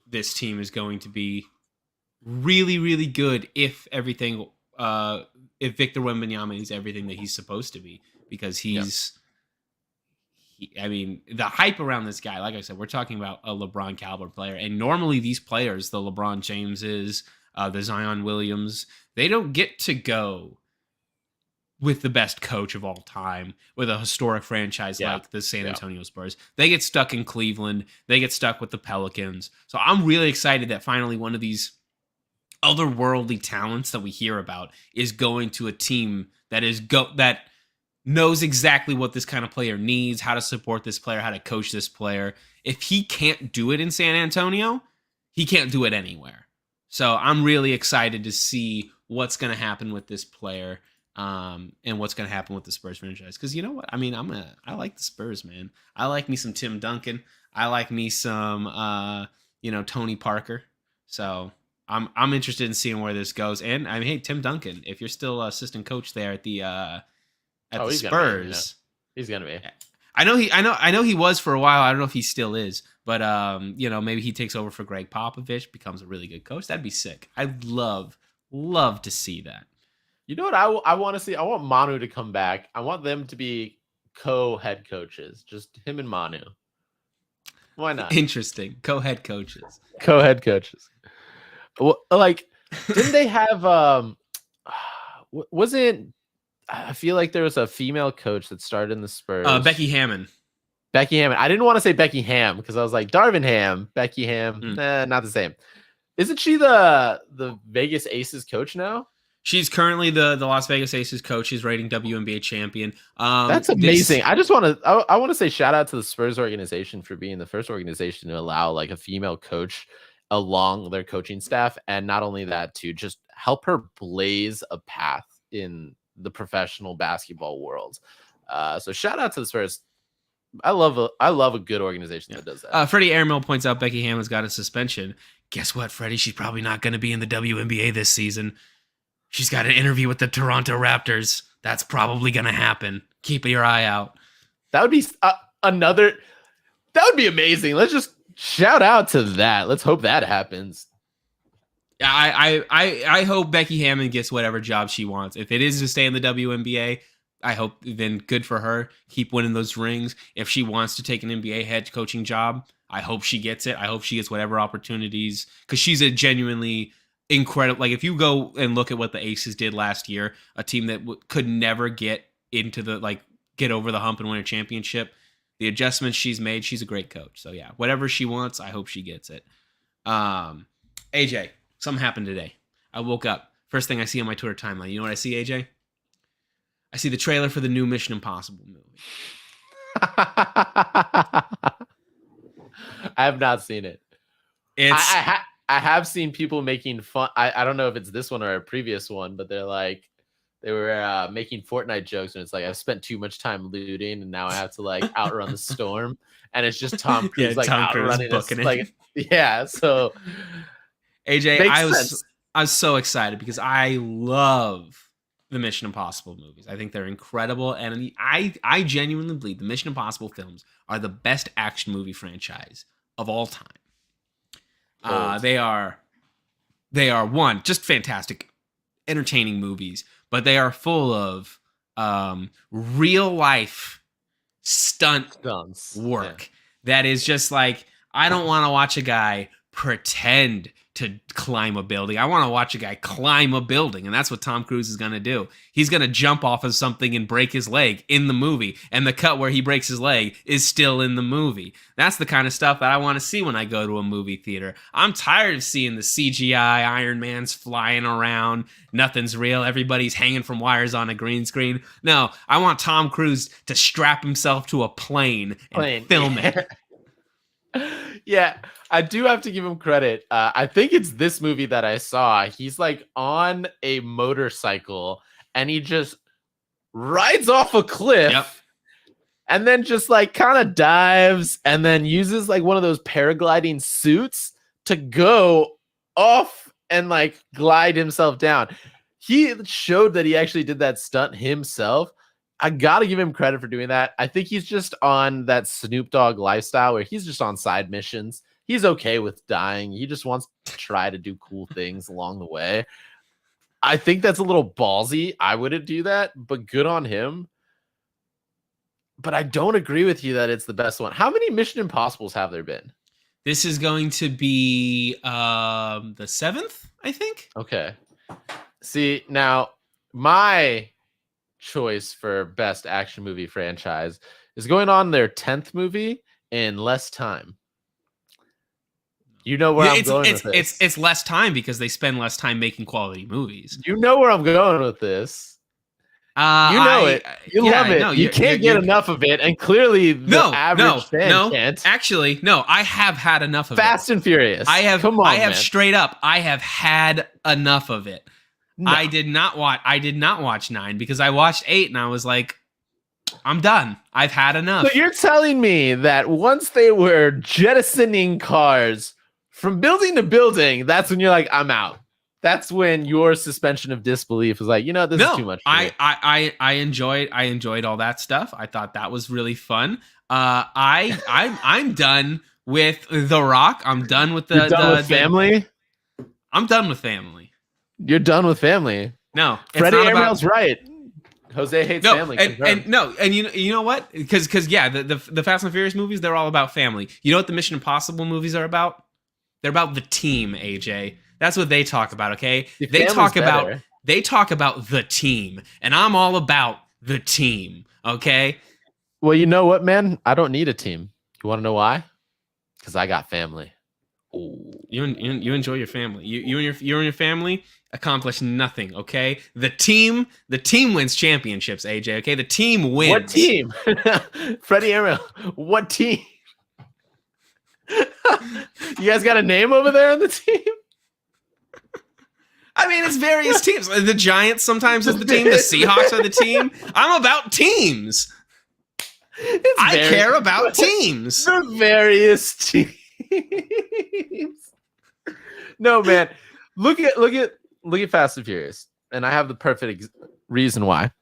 this team is going to be really, really good if everything if Victor Wembanyama is everything that he's supposed to be, because I mean, the hype around this guy, like I said, we're talking about a LeBron caliber player. And normally these players, the LeBron Jameses, the Zion Williams, they don't get to go with the best coach of all time, with a historic franchise like the San Antonio Spurs. They get stuck in Cleveland. They get stuck with the Pelicans. So I'm really excited that finally one of these otherworldly talents that we hear about is going to a team that that knows exactly what this kind of player needs, how to support this player, how to coach this player. If he can't do it in San Antonio, he can't do it anywhere. So I'm really excited to see what's going to happen with this player, and what's going to happen with the Spurs franchise. Because you know what? I mean, I like the Spurs, man. I like me some Tim Duncan. I like me some, Tony Parker. So I'm interested in seeing where this goes. And I mean, hey, Tim Duncan, if you're still assistant coach there at the he's Spurs, he's gonna be. I know he was for a while. I don't know if he still is, but maybe he takes over for Greg Popovich, becomes a really good coach. That'd be sick. I'd love to see that. You know what I want to see? I want Manu to come back. I want them to be co-head coaches, just him and Manu. Why not? Interesting. Co-head coaches. Co-head coaches. Well, like, didn't they have? Wasn't? I feel like there was a female coach that started in the Spurs. Becky Hammond. Becky Hammond. I didn't want to say Becky Ham because I was like Darvin Ham, Becky Ham. Not the same. Isn't she the Vegas Aces coach now? She's currently the Las Vegas Aces coach. She's rating WNBA champion. That's amazing. I just want to I want to say shout out to the Spurs organization for being the first organization to allow like a female coach along their coaching staff, and not only that, to just help her blaze a path in the professional basketball world. So shout out to the Spurs. I love a good organization that does that. Freddie Airmill points out Becky Hammond's got a suspension. Guess what, Freddie? She's probably not going to be in the WNBA this season. She's got an interview with the Toronto Raptors. That's probably going to happen. Keep your eye out. That would be that would be amazing. Let's just shout out to that. Let's hope that happens. I hope Becky Hammond gets whatever job she wants. If it is to stay in the WNBA, I hope then good for her. Keep winning those rings. If she wants to take an NBA head coaching job, I hope she gets it. I hope she gets whatever opportunities, because she's a genuinely incredible. Like, if you go and look at what the Aces did last year, a team that could never get into get over the hump and win a championship, the adjustments she's made, she's a great coach. So yeah, whatever she wants, I hope she gets it. AJ, something happened today. I woke up. First thing I see on my Twitter timeline. You know what I see, AJ? I see the trailer for the new Mission Impossible movie. I have not seen it. I have seen people making fun. I don't know if it's this one or a previous one, but they were making Fortnite jokes, and it's like, I've spent too much time looting, and now I have to like outrun the storm, and it's just Tom Cruise outrunning us. Like, yeah. So AJ, I was so excited because I love the Mission Impossible movies. I think they're incredible, and I genuinely believe the Mission Impossible films are the best action movie franchise of all time. They are one, just fantastic, entertaining movies, but they are full of real life stunts work that is just like, I don't want to watch a guy pretend to climb a building. I want to watch a guy climb a building, and that's what Tom Cruise is going to do. He's going to jump off of something and break his leg in the movie, and the cut where he breaks his leg is still in the movie. That's the kind of stuff that I want to see when I go to a movie theater. I'm tired of seeing the CGI Iron Man's flying around. Nothing's real. Everybody's hanging from wires on a green screen. No, I want Tom Cruise to strap himself to a plane and film it. Yeah, I do have to give him credit. I think it's this movie that I saw. He's like on a motorcycle and he just rides off a cliff and then just like kind of dives and then uses like one of those paragliding suits to go off and like glide himself down. He showed that he actually did that stunt himself. I got to give him credit for doing that. I think he's just on that Snoop Dogg lifestyle where he's just on side missions. He's okay with dying. He just wants to try to do cool things along the way. I think that's a little ballsy. I wouldn't do that, but good on him. But I don't agree with you that it's the best one. How many Mission Impossibles have there been? This is going to be the 7th, I think. Okay. See, now my choice for best action movie franchise is going on their 10th movie in less time. You know where I'm going with this. It's less time because they spend less time making quality movies. You know where I'm going with this. You know it. You love it. No, you can't get enough of it, and clearly the average fan can't. Actually, no. I have had enough of Fast and Furious. I have. Come on, I have man. Straight up. I have had enough of it. No. I did not watch 9 because I watched 8 and I was like, I'm done. I've had enough. So you're telling me that once they were jettisoning cars from building to building, that's when you're like, I'm out. That's when your suspension of disbelief was like, this is too much. I enjoyed all that stuff. I thought that was really fun. I'm done with The Rock. I'm done with Family. I'm done with Family. You're done with Family. No, Freddie Emerald's right. Jose hates family. And you know what? Because the Fast and Furious movies, they're all about family. You know what the Mission Impossible movies are about? They're about the team, AJ. That's what they talk about, okay? They talk about the team, and I'm all about the team, okay? Well, you know what, man? I don't need a team. You want to know why? Because I got family. Ooh. You enjoy your family. You and your family accomplish nothing, okay? The team wins championships, AJ, okay? The team wins. What team? Freddie Emerald. What team? You guys got a name over there on the team? I mean, it's various teams. The Giants sometimes is the team. The Seahawks are the team. I'm about teams. I care about teams. The various teams. No, man. Look at Fast and Furious, and I have the perfect reason why.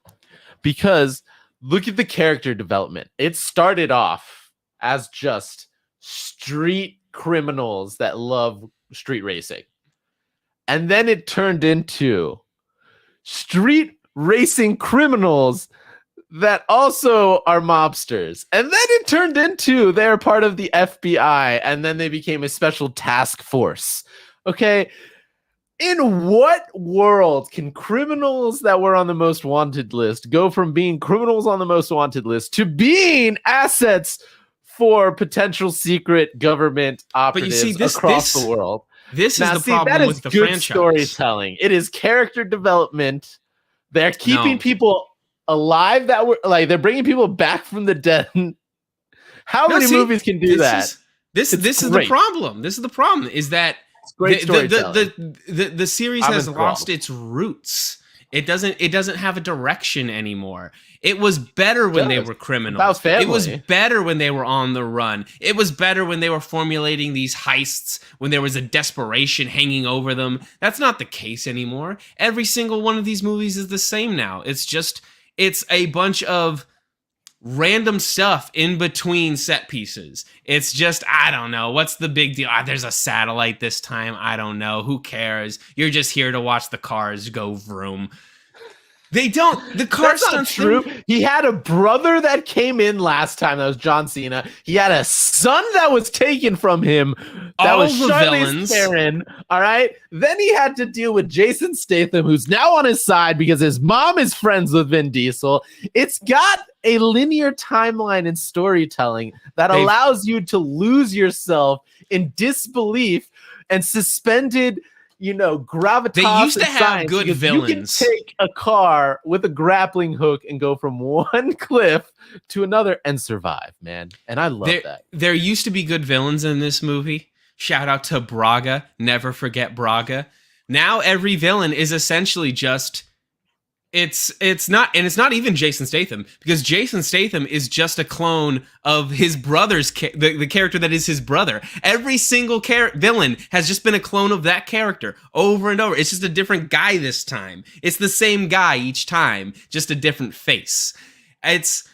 Because look at the character development. It started off as just street criminals that love street racing. And then it turned into street racing criminals that also are mobsters. And then it turned into they're part of the FBI. And then they became a special task force. Okay. In what world can criminals that were on the most wanted list go from being criminals on the most wanted list to being assets for potential secret government operatives across the world? This is the problem with the franchise. Storytelling. It is character development. They're keeping people alive that were like they're bringing people back from the dead. How many movies can do that? This is the problem. This is the problem. Is that the series has lost its roots. It doesn't have a direction anymore. It was better when they were criminals. It was better when they were on the run. It was better when they were formulating these heists, when there was a desperation hanging over them. That's not the case anymore. Every single one of these movies is the same now. It's a bunch of random stuff in between set pieces. It's just, I don't know. What's the big deal? There's a satellite this time. I don't know. Who cares? You're just here to watch the cars go vroom. They don't. The car stunts. True. He had a brother that came in last time. That was John Cena. He had a son that was taken from him. That was Charlize Theron. All right. Then he had to deal with Jason Statham, who's now on his side because his mom is friends with Vin Diesel. It's got a linear timeline and storytelling that allows you to lose yourself in disbelief and suspended gravitas. They used to have good villains. You can take a car with a grappling hook and go from one cliff to another and survive, man. And I love that. There used to be good villains in this movie. Shout out to Braga. Never forget Braga. Now every villain is essentially just it's not even Jason Statham, because Jason Statham is just a clone of his brother's the character that is his brother. Every single villain has just been a clone of that character over and over. It's just a different guy this time. It's the same guy each time, just a different face. It's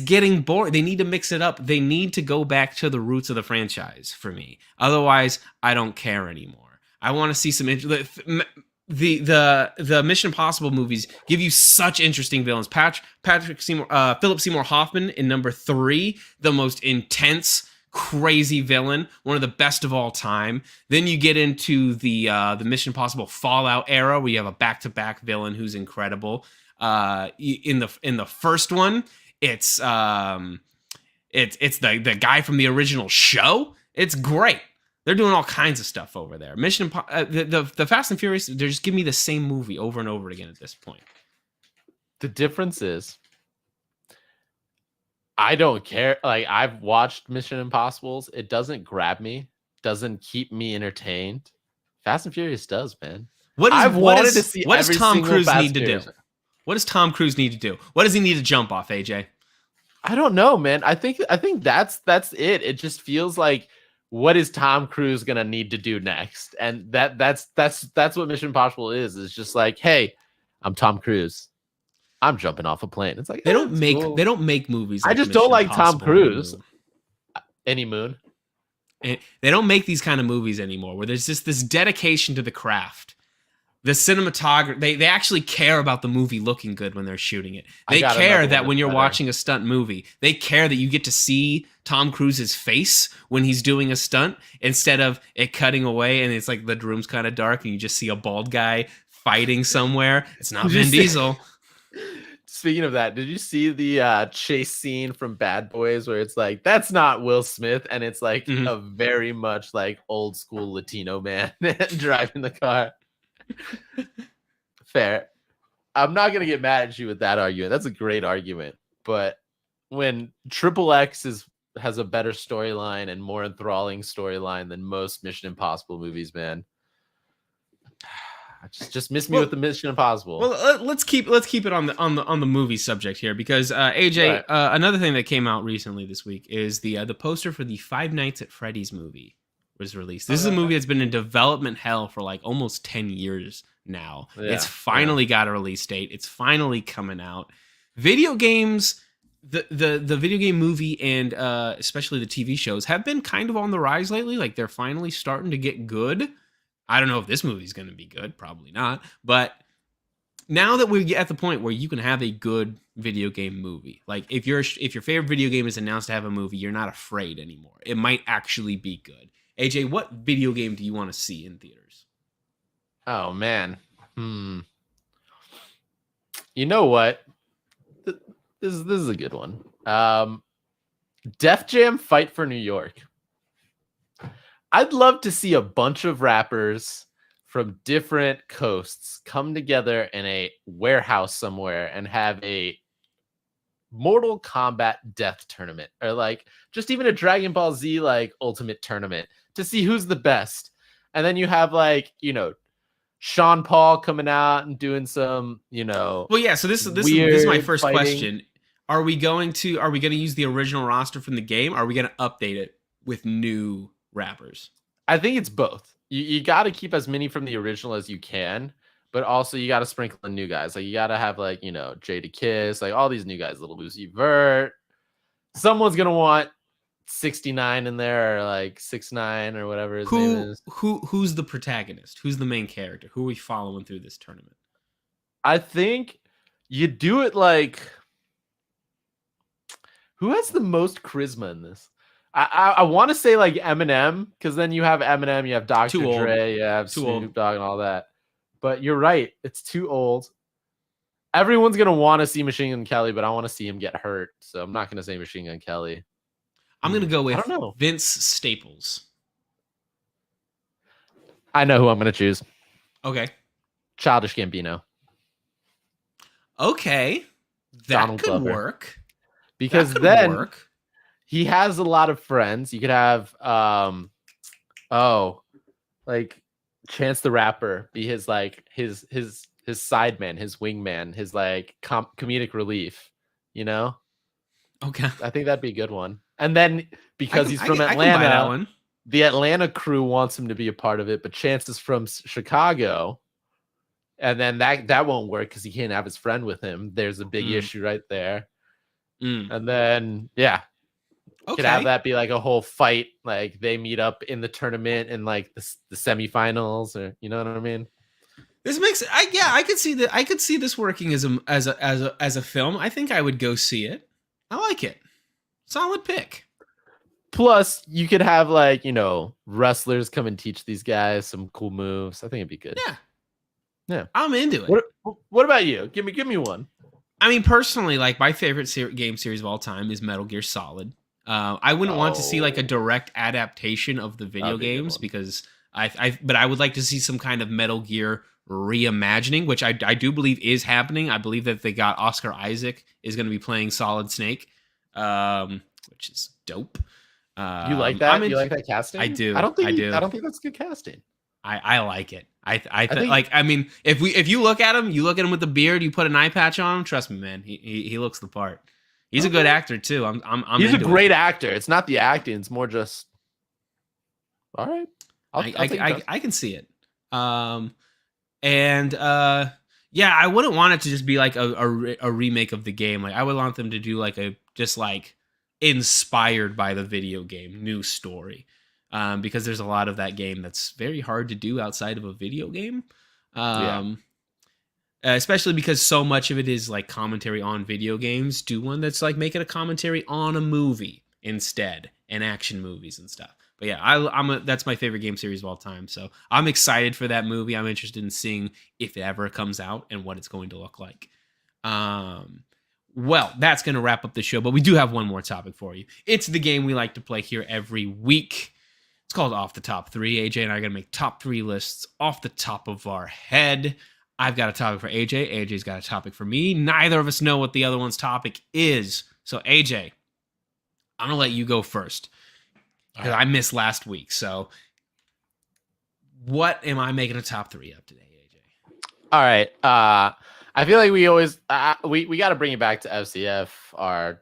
getting boring. They need to mix it up. They need to go back to the roots of the franchise for me. Otherwise, I don't care anymore. I want to see some the Mission Impossible movies give you such interesting villains. Philip Seymour Hoffman in number 3, the most intense, crazy villain, one of the best of all time. Then you get into the Mission Impossible Fallout era, where you have a back-to-back villain who's incredible. In the first one, it's the guy from the original show. It's great. They're doing all kinds of stuff over there. The Fast and Furious, they're just giving me the same movie over and over again at this point. The difference is, I don't care. Like, I've watched Mission Impossibles. It doesn't grab me, doesn't keep me entertained. Fast and Furious does, man. What does Tom Cruise Fast need to do? What does Tom Cruise need to do? What does he need to jump off, AJ? I don't know, man. I think that's it. It just feels like, what is Tom Cruise gonna need to do next? And that's what Mission Impossible is. It's just like, hey, I'm Tom Cruise. I'm jumping off a plane. It's like they don't make movies. I just don't like Tom Cruise. Any moon. And they don't make these kind of movies anymore, where there's just this dedication to the craft. The cinematography, they actually care about the movie looking good when they're shooting it. They care that when you're watching a stunt movie, they care that you get to see Tom Cruise's face when he's doing a stunt, instead of it cutting away and it's like the room's kind of dark and you just see a bald guy fighting somewhere. It's not Vin Diesel. Speaking of that, did you see the chase scene from Bad Boys where it's like, that's not Will Smith, and it's like a very much like old school Latino man driving the car? Fair. I'm not gonna get mad at you with that argument. That's a great argument. But when Triple X has a better storyline and more enthralling storyline than most Mission Impossible movies, man, just miss me with the Mission Impossible. Well, let's keep it on the movie subject here, because AJ, another thing that came out recently this week is the poster for the Five Nights at Freddy's movie was released. This is a movie that's been in development hell for like almost 10 years now. Yeah, it's finally got a release date. It's finally coming out. Video games, the video game movie and especially the TV shows have been kind of on the rise lately. Like, they're finally starting to get good. I don't know if this movie's going to be good. Probably not. But now that we're at the point where you can have a good video game movie, like if your favorite video game is announced to have a movie, you're not afraid anymore. It might actually be good. AJ, what video game do you want to see in theaters? Oh, man. You know what? This is a good one. Def Jam Fight for New York. I'd love to see a bunch of rappers from different coasts come together in a warehouse somewhere and have a Mortal Kombat death tournament, or like just even a Dragon Ball Z like ultimate tournament to see who's the best. And then you have like, Sean Paul coming out and doing some, Well, yeah. So this is my first question. Are we going to use the original roster from the game? Or are we going to update it with new rappers? I think it's both. You got to keep as many from the original as you can, but also you got to sprinkle in new guys. Like, you got to have like, Jada Kiss, like all these new guys, Little Uzi Vert. Someone's going to want 69 in there, or like 6ix9ine or whatever his name is. Who's the protagonist? Who's the main character? Who are we following through this tournament? I think you do it like, who has the most charisma in this? I want to say like Eminem, because then you have Eminem, you have Dr. Dre, you have Snoop Dogg and all that. But you're right, it's too old. Everyone's gonna want to see Machine Gun Kelly, but I want to see him get hurt, so I'm not gonna say Machine Gun Kelly. I'm gonna go with Vince Staples. I know who I'm gonna choose. Okay. Childish Gambino. Okay, that could work. Because then he has a lot of friends. You could have like Chance the Rapper be his like his sideman, his wingman, his like comedic relief, Okay. I think that'd be a good one. And then because he's from Atlanta, the Atlanta crew wants him to be a part of it, but Chance is from Chicago. And then that won't work because he can't have his friend with him. There's a big issue right there. And then could have that be like a whole fight, like they meet up in the tournament and like the semifinals, or you know what I mean. This makes I could see that. I could see this working as a film. I think I would go see it. I like it. Solid pick. Plus, you could have like wrestlers come and teach these guys some cool moves. I think it'd be good. Yeah, I'm into it. What about you? Give me one. I mean, personally, like my favorite game series of all time is Metal Gear Solid. I wouldn't want to see like a Oh. direct adaptation of the video That'd be a good games one. because but I would like to see some kind of Metal Gear reimagining, which I do believe is happening. I believe that they got Oscar Isaac is going to be playing Solid Snake, which is dope. You like that? You like that casting? I do. I don't think. I do. I don't think that's good casting. I like it. I think- like. I mean, if you look at him with the beard, you put an eye patch on him. Trust me, man. He looks the part. He's a good actor too. I'm He's a into great it. actor. It's not the acting. It's more just. All right. I'll take that. I can see it. Yeah, I wouldn't want it to just be like a remake of the game. Like I would want them to do like a just like inspired by the video game new story. Because there's a lot of that game that's very hard to do outside of a video game. Especially because so much of it is like commentary on video games. Do one that's like make it a commentary on a movie instead, and action movies and stuff. But yeah, that's my favorite game series of all time. So I'm excited for that movie. I'm interested in seeing if it ever comes out and what it's going to look like. Well, that's going to wrap up the show, but we do have one more topic for you. It's the game we like to play here every week. It's called Off the Top 3. AJ and I are going to make top 3 lists off the top of our head. I've got a topic for AJ. AJ's got a topic for me. Neither of us know what the other one's topic is. So, AJ, I'm going to let you go first. Because I missed last week. So, what am I making a top 3 of today, AJ? All right. I feel like we always we got to bring it back to FCF, our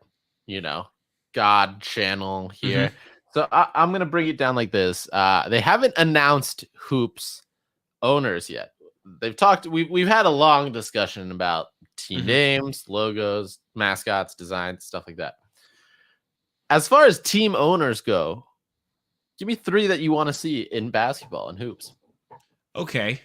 God channel here. So I'm gonna bring it down like this. They haven't announced Hoops owners yet. They've talked. We've had a long discussion about team names, logos, mascots, designs, stuff like that. As far as team owners go, give me 3 that you want to see in basketball and hoops. Okay.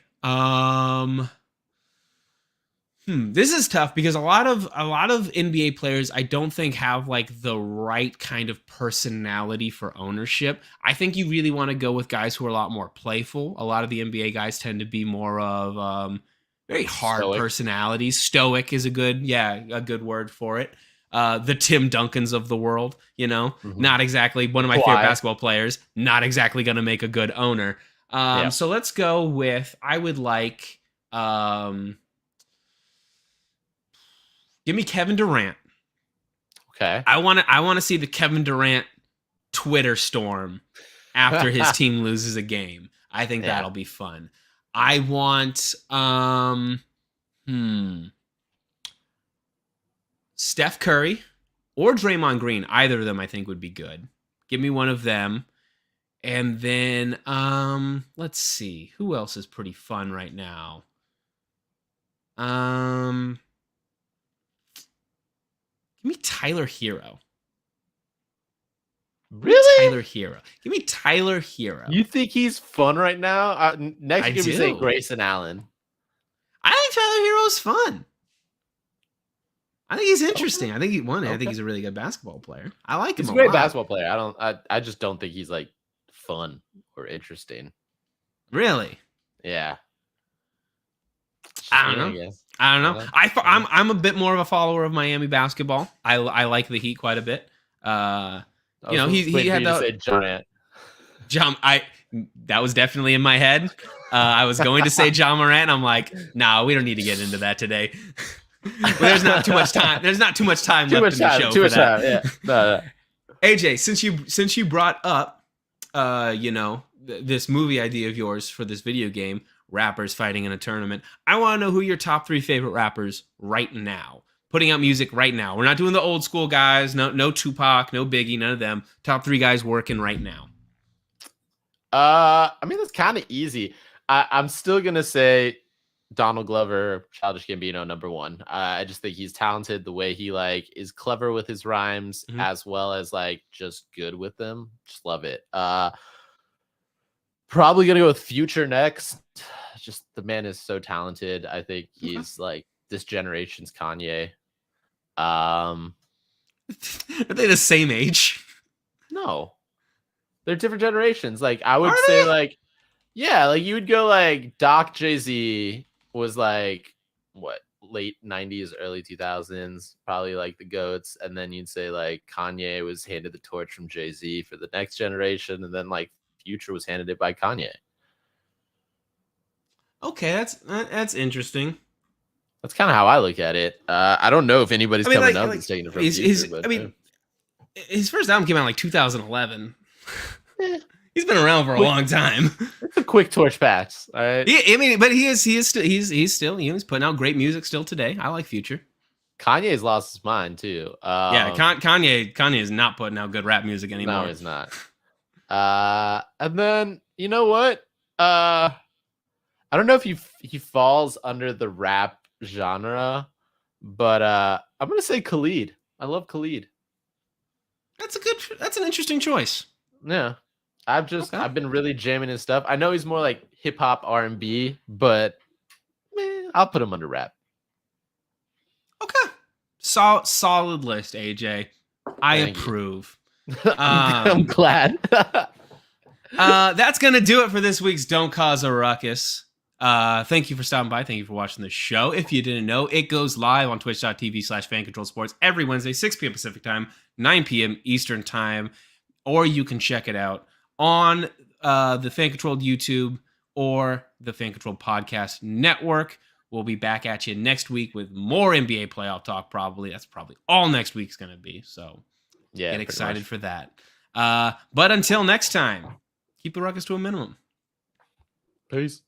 This is tough because a lot of NBA players I don't think have like the right kind of personality for ownership. I think you really want to go with guys who are a lot more playful. A lot of the NBA guys tend to be more of very hard personalities. Stoic is a good word for it. The Tim Duncans of the world, not exactly one of my favorite basketball players, not exactly going to make a good owner. So let's go with, I would like, give me Kevin Durant. Okay. I want to see the Kevin Durant Twitter storm after his team loses a game. I think that'll be fun. I want Steph Curry or Draymond Green. Either of them I think would be good. Give me one of them. And then let's see. Who else is pretty fun right now? Give me Tyler Hero. Really? Tyler Hero. Give me Tyler Hero. You think he's fun right now? Next, I you're going to do. say Grayson Allen. I think Tyler Hero's fun. I think he's interesting. I think I think he's a really good basketball player. I like him. He's a great basketball player. I just don't think he's like fun or interesting. Really? Yeah. I don't know. I'm a bit more of a follower of Miami basketball. I like the Heat quite a bit. He had the John. That was definitely in my head. I was going to say John Morant. I'm like, no, we don't need to get into that today. There's not too much time. There's not too much time left in the show for that. Yeah. No. AJ, since you brought up, this movie idea of yours for this video game, rappers fighting in a tournament, I want to know who your top 3 favorite rappers right now. Putting out music right now. We're not doing the old school guys. No Tupac, no Biggie, none of them. Top 3 guys working right now. I mean, that's kind of easy. I'm still gonna say Donald Glover, Childish Gambino, number 1. I just think he's talented. The way he like is clever with his rhymes, as well as like just good with them. Just love it. Probably gonna go with Future next. Just the man is so talented. I think he's like this generation's Kanye. Are they the same age? No, they're different generations. Like I would say, like you would go like Doc Jay-Z was like what late 90s, early 2000s, probably like the GOATs. And then you'd say like Kanye was handed the torch from Jay-Z for the next generation. And then like Future was handed it by Kanye. Okay, that's interesting. That's kind of how I look at it. I don't know if anybody's I mean, coming like- up like, that's taking it from he's- Future. he's- But, I mean, his first album came out in like 2011. He's been around for a Wait. long time. it's a quick torch pass. All right. I mean, but he's still he's putting out great music still today. I like Future. Kanye's lost his mind too. Yeah, Kanye is not putting out good rap music anymore. No, he's not. And then you know what? I don't know if he falls under the rap genre, but I'm gonna say Khalid. I love Khalid. That's an interesting choice. Yeah, Okay. I've been really jamming his stuff. I know he's more like hip hop R&B, but I'll put him under rap. Okay. Solid list, AJ. I Thank you. approve. I'm glad. That's gonna do it for this week's Don't Cause a Ruckus. Thank you for stopping by. Thank you for watching the show. If you didn't know, it goes live on twitch.tv/fancontrolsports every Wednesday, 6 p.m. Pacific time, 9 p.m. Eastern time, or you can check it out on the Fan Controlled YouTube or the Fan Controlled Podcast Network. We'll be back at you next week with more NBA playoff talk, probably. That's probably all next week's going to be, so Yeah, get pretty excited much. for that. But until next time, keep the ruckus to a minimum. Peace.